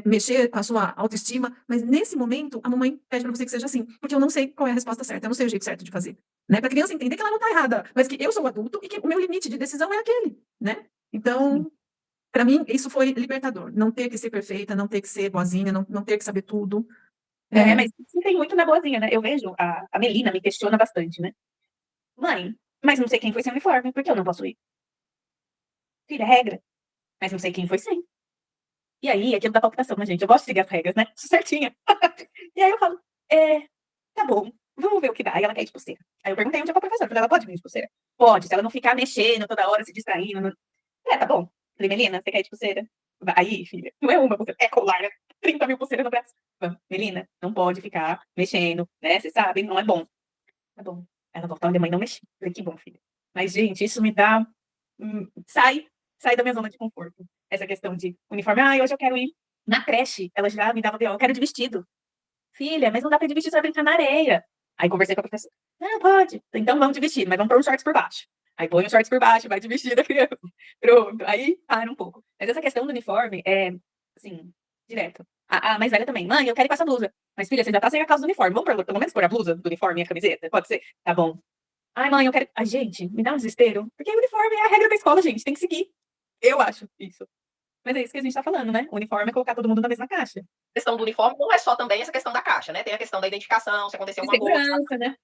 mexer com a sua autoestima, mas nesse momento a mamãe pede para você que seja assim, porque eu não sei qual é a resposta certa, eu não sei o jeito certo de fazer, né? Para a criança entender que ela não está errada, mas que eu sou o adulto e que o meu limite de decisão é aquele, né? Então, para mim isso foi libertador, não ter que ser perfeita, não ter que ser boazinha, não ter que saber tudo. Mas isso tem muito na boazinha, né? Eu vejo a Melina me questiona bastante, né? Mãe, mas não sei quem foi sem uniforme, por que eu não posso ir? Filha, é regra, mas não sei quem foi sem. E aí, aquilo da palpitação, né, gente? Eu gosto de seguir as regras, né? Certinha. E aí eu falo, tá bom, vamos ver o que dá. Aí ela quer ir de pulseira. Aí eu perguntei onde é com a professora. Falei, ela pode vir de pulseira? Pode, se ela não ficar mexendo toda hora, se distraindo. Não... tá bom. Falei, Melina, você quer ir de pulseira? Aí, filha, não é uma pulseira, é colar, né? 30 mil pulseiras no braço. Vamos, Melina, não pode ficar mexendo, né? Você sabe, não é bom. Tá bom. Ela voltou onde a mãe não mexia. Falei, que bom, filha. Mas, gente, isso me dá... sai da minha zona de conforto. Essa questão de uniforme. Hoje eu quero ir na creche. Ela já me dava eu quero de vestido. Filha, mas não dá pra ir de vestido, você vai brincar na areia. Aí conversei com a professora. Não, pode. Então vamos de vestido, mas vamos pôr um shorts por baixo. Aí põe os shorts por baixo, vai de vestido a criança. Pronto. Aí para um pouco. Mas essa questão do uniforme é, assim, direto. A mais velha também. Mãe, eu quero ir com essa blusa. Mas, filha, você já tá sem a calça do uniforme. Vamos pelo menos pôr a blusa do uniforme e a camiseta? Pode ser? Tá bom. Ai, mãe, eu quero... Ai, gente, me dá um desespero. Porque o uniforme é a regra da escola, gente. Tem que seguir. Eu acho isso. Mas é isso que a gente tá falando, né? O uniforme é colocar todo mundo na mesma caixa. A questão do uniforme não é só também essa questão da caixa, né? Tem a questão da identificação, se aconteceu alguma coisa. Segurança, né?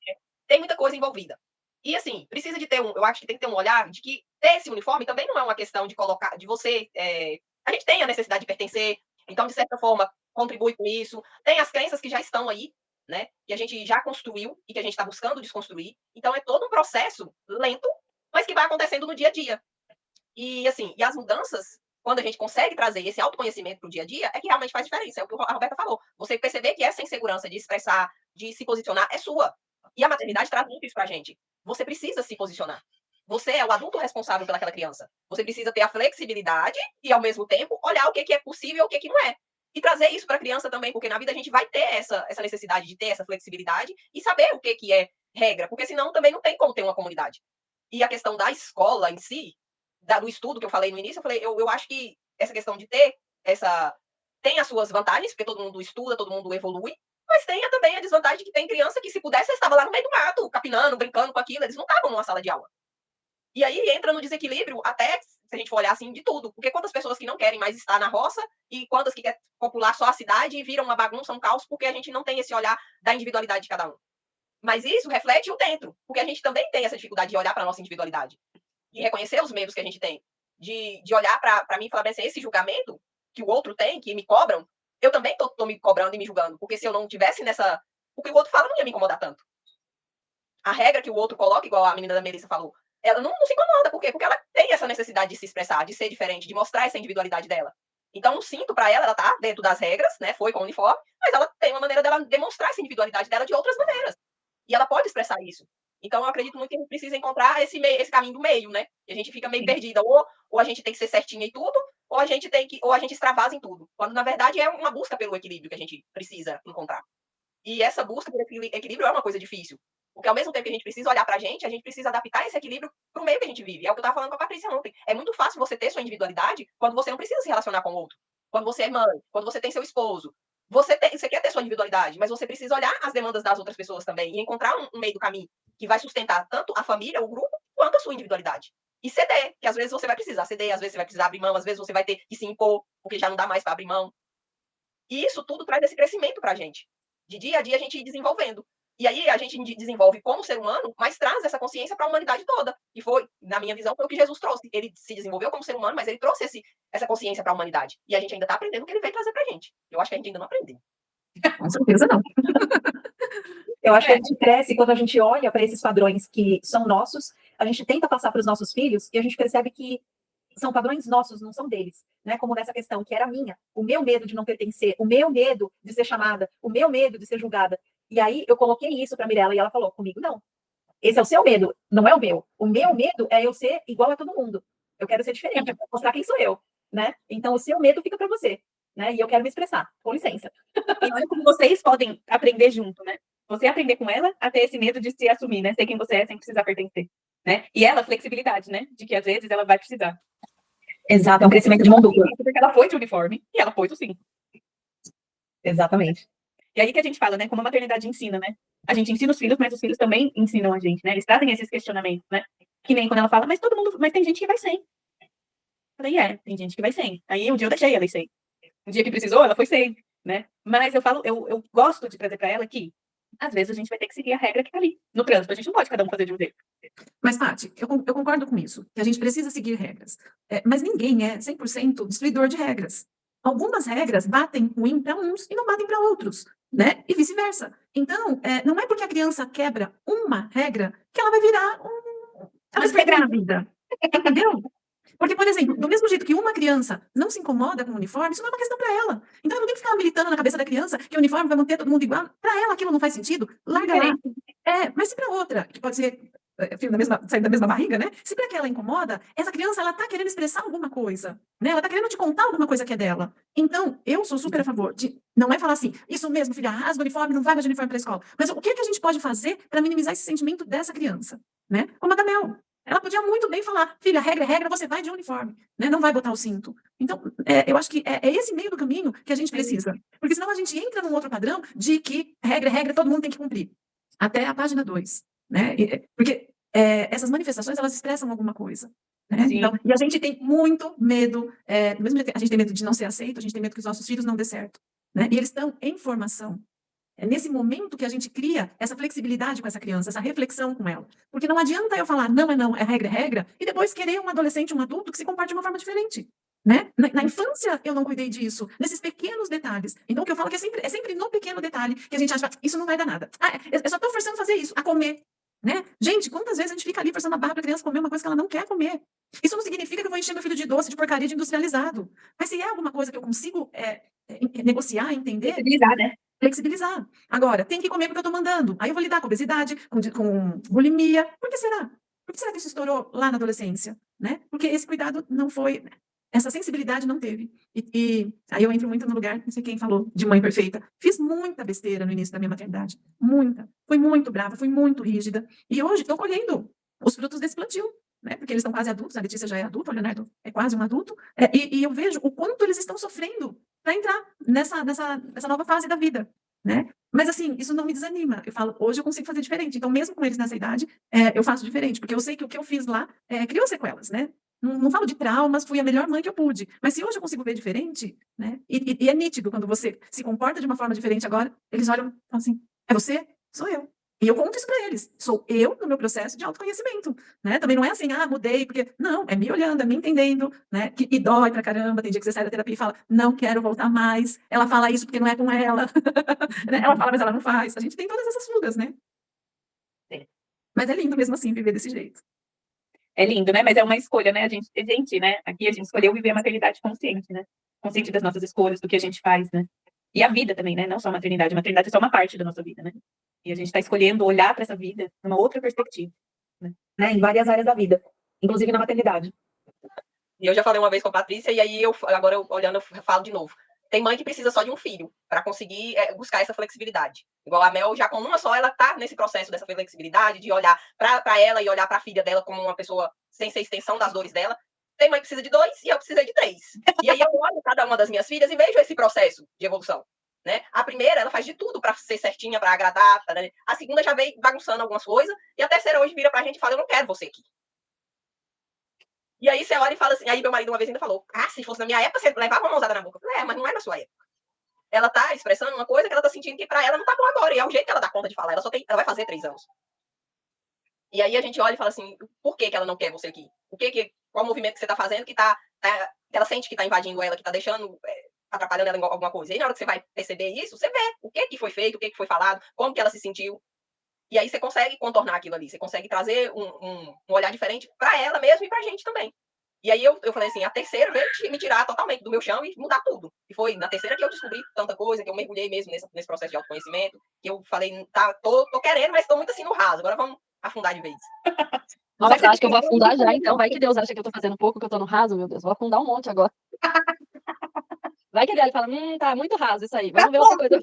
Tem muita coisa envolvida. E assim, precisa de ter eu acho que tem que ter um olhar de que ter esse uniforme também não é uma questão de colocar, de você. A gente tem a necessidade de pertencer, então, de certa forma, contribui com isso. Tem as crenças que já estão aí, né? Que a gente já construiu e que a gente está buscando desconstruir. Então, é todo um processo lento, mas que vai acontecendo no dia a dia. E assim, e as mudanças, quando a gente consegue trazer esse autoconhecimento para o dia a dia, é que realmente faz diferença. É o que a Roberta falou. Você perceber que essa insegurança de expressar, de se posicionar, é sua. E a maternidade traz muito isso pra gente. Você precisa se posicionar. Você é o adulto responsável pelaquela criança. Você precisa ter a flexibilidade e, ao mesmo tempo, olhar o que é possível e o que não é. E trazer isso para a criança também, porque na vida a gente vai ter essa necessidade de ter essa flexibilidade e saber o que é regra, porque senão também não tem como ter uma comunidade. E a questão da escola em si, do estudo que eu falei no início, eu acho que essa questão de ter tem as suas vantagens, porque todo mundo estuda, todo mundo evolui, mas tem também a desvantagem de que tem criança que, se pudesse, estava lá no meio do mato, capinando, brincando com aquilo, eles não estavam numa sala de aula. E aí entra no desequilíbrio, até se a gente for olhar assim, de tudo. Porque quantas pessoas que não querem mais estar na roça e quantas que querem popular só a cidade e viram uma bagunça, um caos, porque a gente não tem esse olhar da individualidade de cada um. Mas isso reflete o dentro, porque a gente também tem essa dificuldade de olhar para a nossa individualidade, de reconhecer os medos que a gente tem, de olhar para mim e falar assim, esse julgamento que o outro tem, que me cobram, eu também tô me cobrando e me julgando, porque se eu não tivesse o que o outro fala não ia me incomodar tanto. A regra que o outro coloca, igual a menina da Melissa falou, ela não se incomoda. Por quê? Porque ela tem essa necessidade de se expressar, de ser diferente, de mostrar essa individualidade dela. Então, o cinto, para ela tá dentro das regras, né? Foi com o uniforme, mas ela tem uma maneira dela demonstrar essa individualidade dela de outras maneiras. E ela pode expressar isso. Então, eu acredito muito que a gente precisa encontrar esse caminho do meio, né? E a gente fica meio perdida. Ou a gente tem que ser certinha em tudo, ou a gente extravasa em tudo. Quando, na verdade, é uma busca pelo equilíbrio que a gente precisa encontrar. E essa busca pelo equilíbrio é uma coisa difícil. Porque, ao mesmo tempo que a gente precisa olhar pra gente precisa adaptar esse equilíbrio pro meio que a gente vive. É o que eu estava falando com a Patrícia ontem. É muito fácil você ter sua individualidade quando você não precisa se relacionar com o outro. Quando você é mãe, quando você tem seu esposo. Você quer ter sua individualidade, mas você precisa olhar as demandas das outras pessoas também e encontrar um meio do caminho que vai sustentar tanto a família, o grupo, quanto a sua individualidade. E ceder, que às vezes você vai precisar ceder, às vezes você vai precisar abrir mão, às vezes você vai ter que se impor, porque já não dá mais para abrir mão. E isso tudo traz esse crescimento pra gente. De dia a dia a gente ir desenvolvendo. E aí a gente desenvolve como ser humano, mas traz essa consciência para a humanidade toda. E foi, na minha visão, foi o que Jesus trouxe. Ele se desenvolveu como ser humano, mas ele trouxe essa consciência para a humanidade. E a gente ainda está aprendendo o que ele veio trazer para a gente. Eu acho que a gente ainda não aprendeu. Com certeza não. Eu acho que a gente cresce quando a gente olha para esses padrões que são nossos, a gente tenta passar para os nossos filhos e a gente percebe que são padrões nossos, não são deles, né? Como nessa questão que era minha, o meu medo de não pertencer, o meu medo de ser chamada, o meu medo de ser julgada. E aí eu coloquei isso para a Mirella e ela falou, comigo não. Esse é o seu medo, não é o meu. O meu medo é eu ser igual a todo mundo. Eu quero ser diferente, eu quero mostrar quem sou eu, né? Então o seu medo fica para você, né? E eu quero me expressar. Com licença. E olha como vocês podem aprender junto, né? Você aprender com ela a ter esse medo de se assumir, né? Ser quem você é sem precisar pertencer, né? E ela, flexibilidade, né? De que às vezes ela vai precisar. Exato, é um crescimento de mão dupla. Porque ela foi de uniforme e ela foi do cinto. Exatamente. E aí que a gente fala, né? Como a maternidade ensina, né? A gente ensina os filhos, mas os filhos também ensinam a gente, né? Eles trazem esses questionamentos, né? Que nem quando ela fala, mas todo mundo, mas tem gente que vai sem. Eu falei, tem gente que vai sem. Aí um dia eu deixei ela ir sem. Um dia que precisou, ela foi sem, né? Mas eu falo, eu gosto de trazer para ela que às vezes a gente vai ter que seguir a regra que tá ali. No trânsito, a gente não pode cada um fazer de um jeito. Mas, Paty, eu concordo com isso, que a gente precisa seguir regras. Mas ninguém é 100% destruidor de regras. Algumas regras batem ruim para uns e não batem para outros, né? E vice-versa. Então, não é porque a criança quebra uma regra que ela vai virar ela vai se perder na vida. Entendeu? Porque, por exemplo, do mesmo jeito que uma criança não se incomoda com o uniforme, isso não é uma questão para ela. Então, eu não tenho que ficar militando na cabeça da criança que o uniforme vai manter todo mundo igual. Para ela, aquilo não faz sentido. Larga lá. Mas se para outra, que pode ser sair da mesma barriga, né? Se para aquela incomoda, essa criança, ela tá querendo expressar alguma coisa, né? Ela tá querendo te contar alguma coisa que é dela. Então, eu sou super a favor de não é falar assim, isso mesmo, filha, rasga o uniforme, não vai mais de uniforme para a escola. Mas o que é que a gente pode fazer para minimizar esse sentimento dessa criança, né? Como a da Mel. Ela podia muito bem falar, filha, regra é regra, você vai de uniforme, né? Não vai botar o cinto. Então, eu acho que é esse meio do caminho que a gente precisa. Porque senão a gente entra num outro padrão de que regra é regra, todo mundo tem que cumprir. Até a página 2, né? Porque essas manifestações, elas expressam alguma coisa. Né? Então, e a gente tem muito medo, do mesmo jeito que a gente tem medo de não ser aceito, a gente tem medo que os nossos filhos não dê certo. Né? E eles estão em formação. É nesse momento que a gente cria essa flexibilidade com essa criança, essa reflexão com ela. Porque não adianta eu falar não, é regra, e depois querer um adolescente, um adulto que se comporte de uma forma diferente. Né? Na infância eu não cuidei disso, nesses pequenos detalhes. Então o que eu falo é que é sempre no pequeno detalhe que a gente acha, isso não vai dar nada. Eu só estou forçando a fazer isso, a comer. Né? Gente, quantas vezes a gente fica ali forçando a barra para a criança comer uma coisa que ela não quer comer? Isso não significa que eu vou encher meu filho de doce, de porcaria, de industrializado. Mas se é alguma coisa que eu consigo negociar, entender... Flexibilizar, né? Flexibilizar. Agora, tem que comer porque eu estou mandando. Aí eu vou lidar com obesidade, com bulimia. Por que será? Por que será que isso estourou lá na adolescência? Né? Porque esse cuidado não foi... Essa sensibilidade não teve. E aí eu entro muito no lugar, não sei quem falou, de mãe perfeita. Fiz muita besteira no início da minha maternidade. Muita. Fui muito brava, fui muito rígida. E hoje estou colhendo os frutos desse plantio. Né? Porque eles estão quase adultos, a Letícia já é adulta, o Leonardo é quase um adulto. E eu vejo o quanto eles estão sofrendo para entrar nessa nova fase da vida. Né? Mas assim, isso não me desanima. Eu falo, hoje eu consigo fazer diferente. Então, mesmo com eles nessa idade, eu faço diferente. Porque eu sei que o que eu fiz lá criou sequelas, né? Não falo de traumas, fui a melhor mãe que eu pude. Mas se hoje eu consigo ver diferente, né? E é nítido quando você se comporta de uma forma diferente agora, eles olham e falam assim, é você? Sou eu. E eu conto isso para eles. Sou eu no meu processo de autoconhecimento, né? Também não é assim, mudei, porque... Não, é me olhando, é me entendendo, né? E dói pra caramba. Tem dia que você sai da terapia e fala, não quero voltar mais. Ela fala isso porque não é com ela. Né? Ela fala, mas ela não faz. A gente tem todas essas fugas, né? Mas é lindo mesmo assim viver desse jeito. É lindo, né? Mas é uma escolha, né? Né? Aqui a gente escolheu viver a maternidade consciente, né? Consciente das nossas escolhas, do que a gente faz, né? E a vida também, né? Não só a maternidade. A maternidade é só uma parte da nossa vida, né? E a gente está escolhendo olhar para essa vida numa outra perspectiva. Né? Em várias áreas da vida, inclusive na maternidade. E eu já falei uma vez com a Patrícia, e aí agora olhando, eu falo de novo. Tem mãe que precisa só de um filho para conseguir buscar essa flexibilidade. Igual a Mel, já com uma só, ela tá nesse processo dessa flexibilidade, de olhar para ela e olhar para a filha dela como uma pessoa sem ser extensão das dores dela. Tem mãe que precisa de 2 e eu precisei de 3. E aí eu olho cada uma das minhas filhas e vejo esse processo de evolução. Né? A primeira, ela faz de tudo para ser certinha, para agradar. Né? A segunda já veio bagunçando algumas coisas. E a terceira hoje vira pra gente e fala, eu não quero você aqui. E aí você olha e fala assim, aí meu marido uma vez ainda falou, se fosse na minha época, você levava uma mãozada na boca. Eu falei, mas não é na sua época. Ela tá expressando uma coisa que ela tá sentindo que pra ela não tá bom agora. E é o jeito que ela dá conta de falar. Ela vai fazer 3 anos. E aí a gente olha e fala assim, por que ela não quer você aqui? Qual o movimento que você tá fazendo que ela sente que tá invadindo ela, que tá deixando... atrapalhando ela em alguma coisa. E aí, na hora que você vai perceber isso, você vê o que foi feito, o que foi falado, como que ela se sentiu. E aí você consegue contornar aquilo ali. Você consegue trazer um olhar diferente para ela mesmo e para a gente também. E aí eu falei assim, a terceira veio me tirar totalmente do meu chão e mudar tudo. E foi na terceira que eu descobri tanta coisa, que eu mergulhei mesmo nesse processo de autoconhecimento, que eu falei, tá, tô querendo, mas tô muito assim no raso, agora vamos afundar de vez. Nossa, acho que eu vou afundar já, então. Vai que Deus acha que eu tô fazendo pouco, que eu tô no raso, meu Deus. Vou afundar um monte agora. Vai que ele fala, tá muito raso isso aí. Vamos ver outra coisa.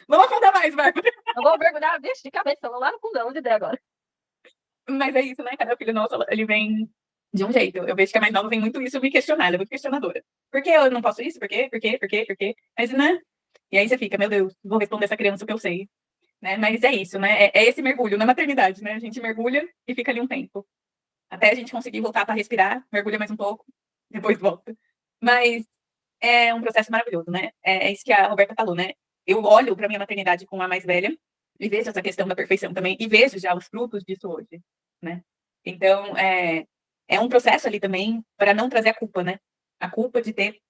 Vamos afundar mais, Bárbara. Eu vou mergulhar, vixe, de cabeça, vamos lá no fundão de ideia agora. Mas é isso, né? Cada filho nosso, ele vem de um jeito. Eu vejo que a mais nova vem muito isso me questionar, ela é muito questionadora. Por que eu não posso isso? Por quê? Por quê? Por quê? Por quê? Mas, né? E aí você fica, meu Deus, vou responder essa criança o que eu sei. Né? Mas é isso, né? É esse mergulho na maternidade, né? A gente mergulha e fica ali um tempo. Até a gente conseguir voltar para respirar, mergulha mais um pouco, depois volta. Mas é um processo maravilhoso, né? É isso que a Roberta falou, né? Eu olho para minha maternidade com a mais velha e vejo essa questão da perfeição também, e vejo já os frutos disso hoje, né? Então, é um processo ali também para não trazer a culpa, né? A culpa de ter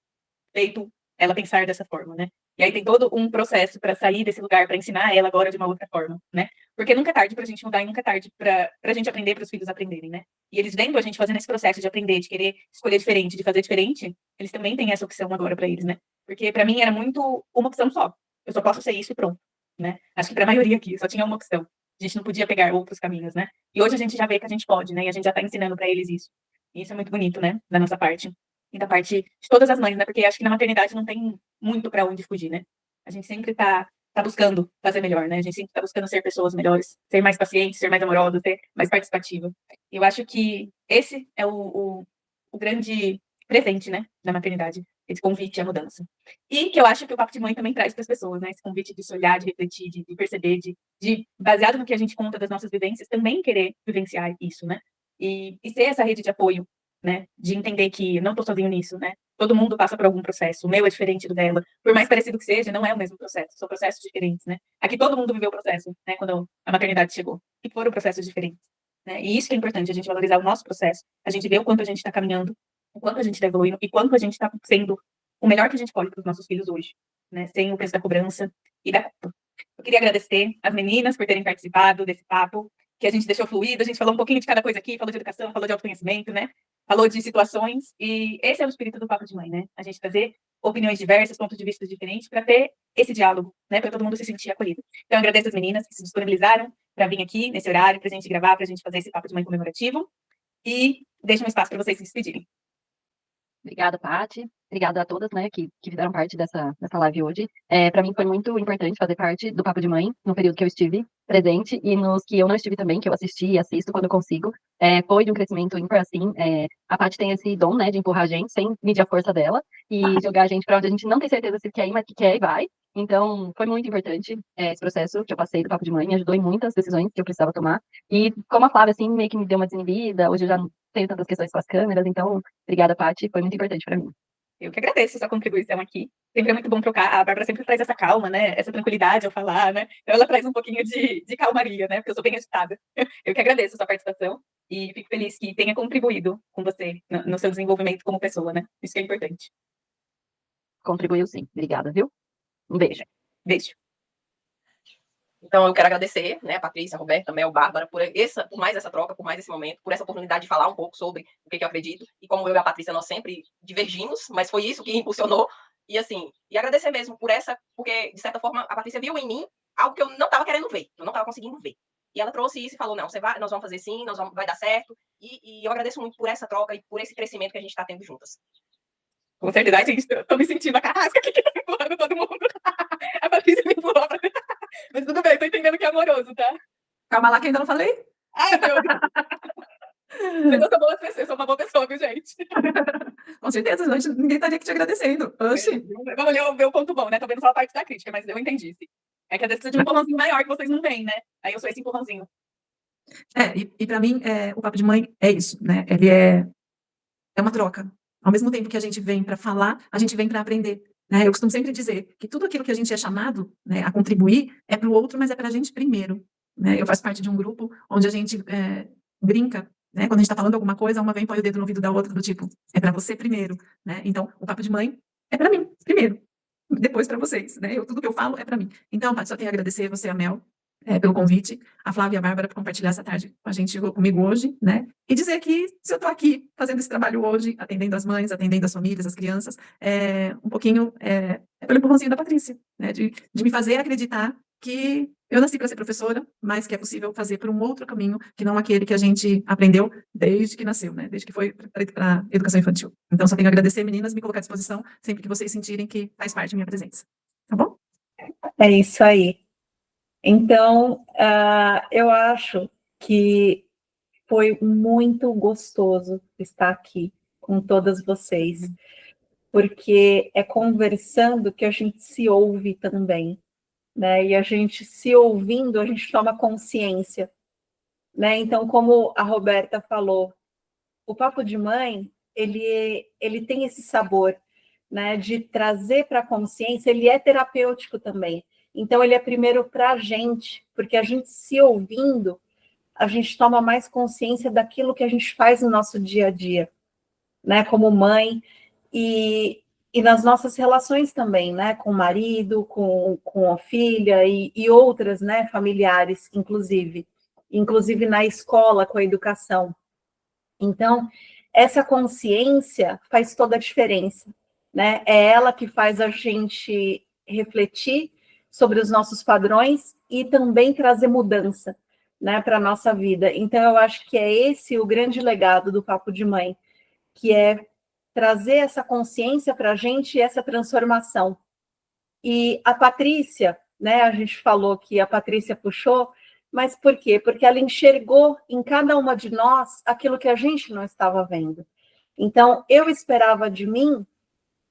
feito ela pensar dessa forma, né? E aí tem todo um processo para sair desse lugar, para ensinar ela agora de uma outra forma, né? Porque nunca é tarde para a gente mudar e nunca é tarde para a gente aprender, para os filhos aprenderem, né? E eles vendo a gente fazendo esse processo de aprender, de querer escolher diferente, de fazer diferente, eles também têm essa opção agora para eles, né? Porque para mim era muito uma opção só. Eu só posso ser isso e pronto, né? Acho que para a maioria aqui só tinha uma opção. A gente não podia pegar outros caminhos, né? E hoje a gente já vê que a gente pode, né? E a gente já está ensinando para eles isso. E isso é muito bonito, né? Da nossa parte. E da parte de todas as mães, né? Porque acho que na maternidade não tem muito para onde fugir, né? A gente sempre tá buscando fazer melhor, né? A gente sempre tá buscando ser pessoas melhores, ser mais paciente, ser mais amorosa, ser mais participativa. E eu acho que esse é o grande presente, né? Da maternidade. Esse convite à mudança. E que eu acho que o Papo de Mãe também traz para as pessoas, né? Esse convite de se olhar, de refletir, de perceber, de, baseado no que a gente conta das nossas vivências, também querer vivenciar isso, né? E ser essa rede de apoio, né? De entender que não estou sozinho nisso, né? Todo mundo passa por algum processo. O meu é diferente do dela. Por mais parecido que seja, não é o mesmo processo. São processos diferentes, né? Aqui todo mundo viveu o processo, né? Quando a maternidade chegou. E foram processos diferentes, né? E isso que é importante, a gente valorizar o nosso processo. A gente ver o quanto a gente está caminhando, o quanto a gente está evoluindo e quanto a gente está sendo o melhor que a gente pode para os nossos filhos hoje, né? Sem o peso da cobrança e da culpa. Eu queria agradecer as meninas por terem participado desse papo, que a gente deixou fluido, a gente falou um pouquinho de cada coisa aqui, falou de educação, falou de autoconhecimento, né? Falou de situações, e esse é o espírito do Papo de Mãe, né? A gente trazer opiniões diversas, pontos de vista diferentes, para ter esse diálogo, né? Para todo mundo se sentir acolhido. Então, eu agradeço as meninas que se disponibilizaram para vir aqui nesse horário, para a gente gravar, para a gente fazer esse Papo de Mãe comemorativo, e deixo um espaço para vocês se despedirem. Obrigada, Paty. Obrigada a todas, né, que fizeram parte dessa live hoje. Para mim foi muito importante fazer parte do Papo de Mãe no período que eu estive presente e nos que eu não estive também, que eu assisti e assisto quando eu consigo. Foi de um crescimento ímpar, assim. A Paty tem esse dom, né, de empurrar a gente sem medir a força dela e jogar a gente para onde a gente não tem certeza se quer ir, mas que quer e vai. Então, foi muito importante esse processo que eu passei do Papo de Mãe, me ajudou em muitas decisões que eu precisava tomar. E como a Flávia, assim, meio que me deu uma desinibida, hoje eu já não tenho tantas questões com as câmeras, então, obrigada, Paty, foi muito importante para mim. Eu que agradeço a sua contribuição aqui. Sempre é muito bom trocar. A Bárbara sempre traz essa calma, né? Essa tranquilidade ao falar, né? Então ela traz um pouquinho de calmaria, né? Porque eu sou bem agitada. Eu que agradeço a sua participação e fico feliz que tenha contribuído com você no seu desenvolvimento como pessoa, né? Isso que é importante. Contribuiu sim. Obrigada, viu? Um beijo. Beijo. Então, eu quero agradecer, né, a Patrícia, a Roberta, a Mel, a Bárbara, por mais essa troca, por mais esse momento, por essa oportunidade de falar um pouco sobre o que eu acredito. E como eu e a Patrícia, nós sempre divergimos, mas foi isso que impulsionou. E, assim, e agradecer mesmo porque, de certa forma, a Patrícia viu em mim algo que eu não estava querendo ver, eu não estava conseguindo ver. E ela trouxe isso e falou, não, nós vamos fazer sim, vai dar certo. E eu agradeço muito por essa troca e por esse crescimento que a gente está tendo juntas. Com certeza, gente, eu tô me sentindo a carrasca aqui, empurrando todo mundo. A Patrícia me empurrou. Mas tudo bem, tô entendendo que é amoroso, tá? Calma lá que ainda não falei. Ai, meu Deus. Mas eu sou uma boa pessoa, viu, gente? Com certeza, ninguém estaria aqui te agradecendo. Oxi. Vamos ver o ponto bom, né? Tô vendo só a parte da crítica, mas eu entendi. Sim. É que às vezes precisa de um empurrãozinho maior que vocês não veem, né? Aí eu sou esse empurrãozinho. E para mim, o Papo de Mãe é isso, né? Ele é uma troca. Ao mesmo tempo que a gente vem para falar, a gente vem para aprender. Né? Eu costumo sempre dizer que tudo aquilo que a gente é chamado, né, a contribuir é para o outro, mas é para a gente primeiro. Né? Eu faço parte de um grupo onde a gente brinca, né? Quando a gente está falando alguma coisa, uma vem põe o dedo no ouvido da outra, do tipo, é para você primeiro. Né? Então, o Papo de Mãe é para mim, primeiro. Depois para vocês. Né? Tudo que eu falo é para mim. Então, Paty, só tenho a agradecer você, a Mel, pelo convite, a Flávia e a Bárbara por compartilhar essa tarde com a gente, comigo hoje, né? E dizer que se eu estou aqui fazendo esse trabalho hoje, atendendo as mães, atendendo as famílias, as crianças, um pouquinho pelo empurrãozinho da Patrícia, né? De me fazer acreditar que eu nasci para ser professora, mas que é possível fazer por um outro caminho que não aquele que a gente aprendeu desde que nasceu, né? Desde que foi para educação infantil. Então, só tenho a agradecer, meninas, me colocar à disposição sempre que vocês sentirem que faz parte da minha presença. Tá bom? É isso aí. Então, eu acho que foi muito gostoso estar aqui com todas vocês, porque é conversando que a gente se ouve também, né? E a gente se ouvindo, a gente toma consciência, né? Então, como a Roberta falou, o Papo de Mãe, ele tem esse sabor, né? De trazer para a consciência, ele é terapêutico também. Então, ele é primeiro para a gente, porque a gente se ouvindo, a gente toma mais consciência daquilo que a gente faz no nosso dia a dia, né? Como mãe, e nas nossas relações também, né? Com o marido, com a filha e outras, né? Familiares, inclusive na escola, com a educação. Então, essa consciência faz toda a diferença, né? É ela que faz a gente refletir sobre os nossos padrões e também trazer mudança, né, para a nossa vida. Então, eu acho que é esse o grande legado do Papo de Mãe, que é trazer essa consciência para a gente e essa transformação. E a Patrícia, né, a gente falou que a Patrícia puxou, mas por quê? Porque ela enxergou em cada uma de nós aquilo que a gente não estava vendo. Então, eu esperava de mim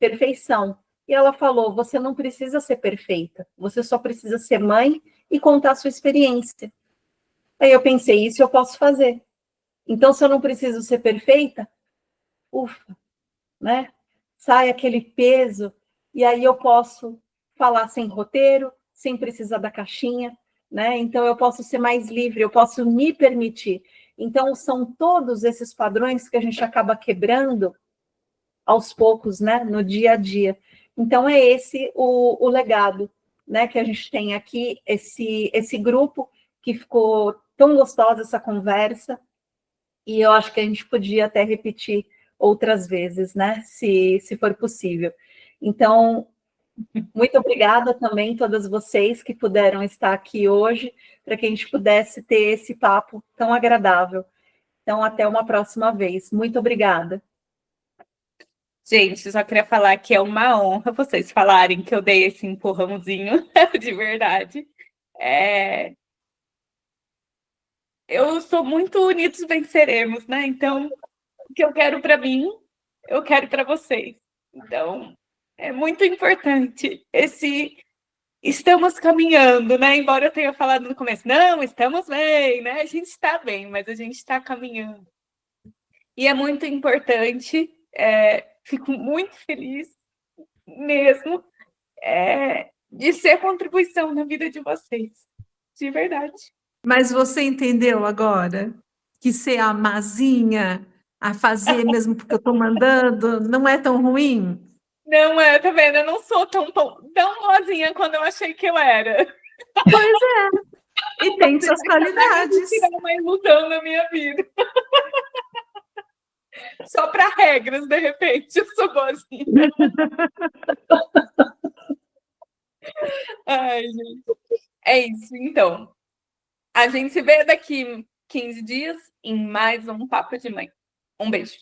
perfeição. E ela falou, você não precisa ser perfeita, você só precisa ser mãe e contar a sua experiência. Aí eu pensei, isso eu posso fazer. Então, se eu não preciso ser perfeita, ufa, né? Sai aquele peso, e aí eu posso falar sem roteiro, sem precisar da caixinha, né? Então, eu posso ser mais livre, eu posso me permitir. Então, são todos esses padrões que a gente acaba quebrando aos poucos, né? No dia a dia. Então, é esse o legado, né? Que a gente tem aqui, esse grupo que ficou tão gostosa essa conversa, e eu acho que a gente podia até repetir outras vezes, né? Se for possível. Então, muito obrigada também a todas vocês que puderam estar aqui hoje, para que a gente pudesse ter esse papo tão agradável. Então, até uma próxima vez. Muito obrigada. Gente, só queria falar que é uma honra vocês falarem que eu dei esse empurrãozinho, de verdade. Eu sou muito unidos venceremos, né? Então, o que eu quero para mim, eu quero para vocês. Então, é muito importante esse estamos caminhando, né? Embora eu tenha falado no começo, não, estamos bem, né? A gente está bem, mas a gente está caminhando. E é muito importante, fico muito feliz mesmo de ser contribuição na vida de vocês, de verdade. Mas você entendeu agora que ser a mazinha a fazer mesmo porque eu estou mandando não é tão ruim? Não é, tá vendo? Eu não sou tão boazinha quando eu achei que eu era. Pois é. E tem suas qualidades. Tirar uma ilusão na minha vida. Só para regras, de repente, eu sou boazinha. Ai, gente. É isso, então. A gente se vê daqui 15 dias em mais um Papo de Mãe. Um beijo.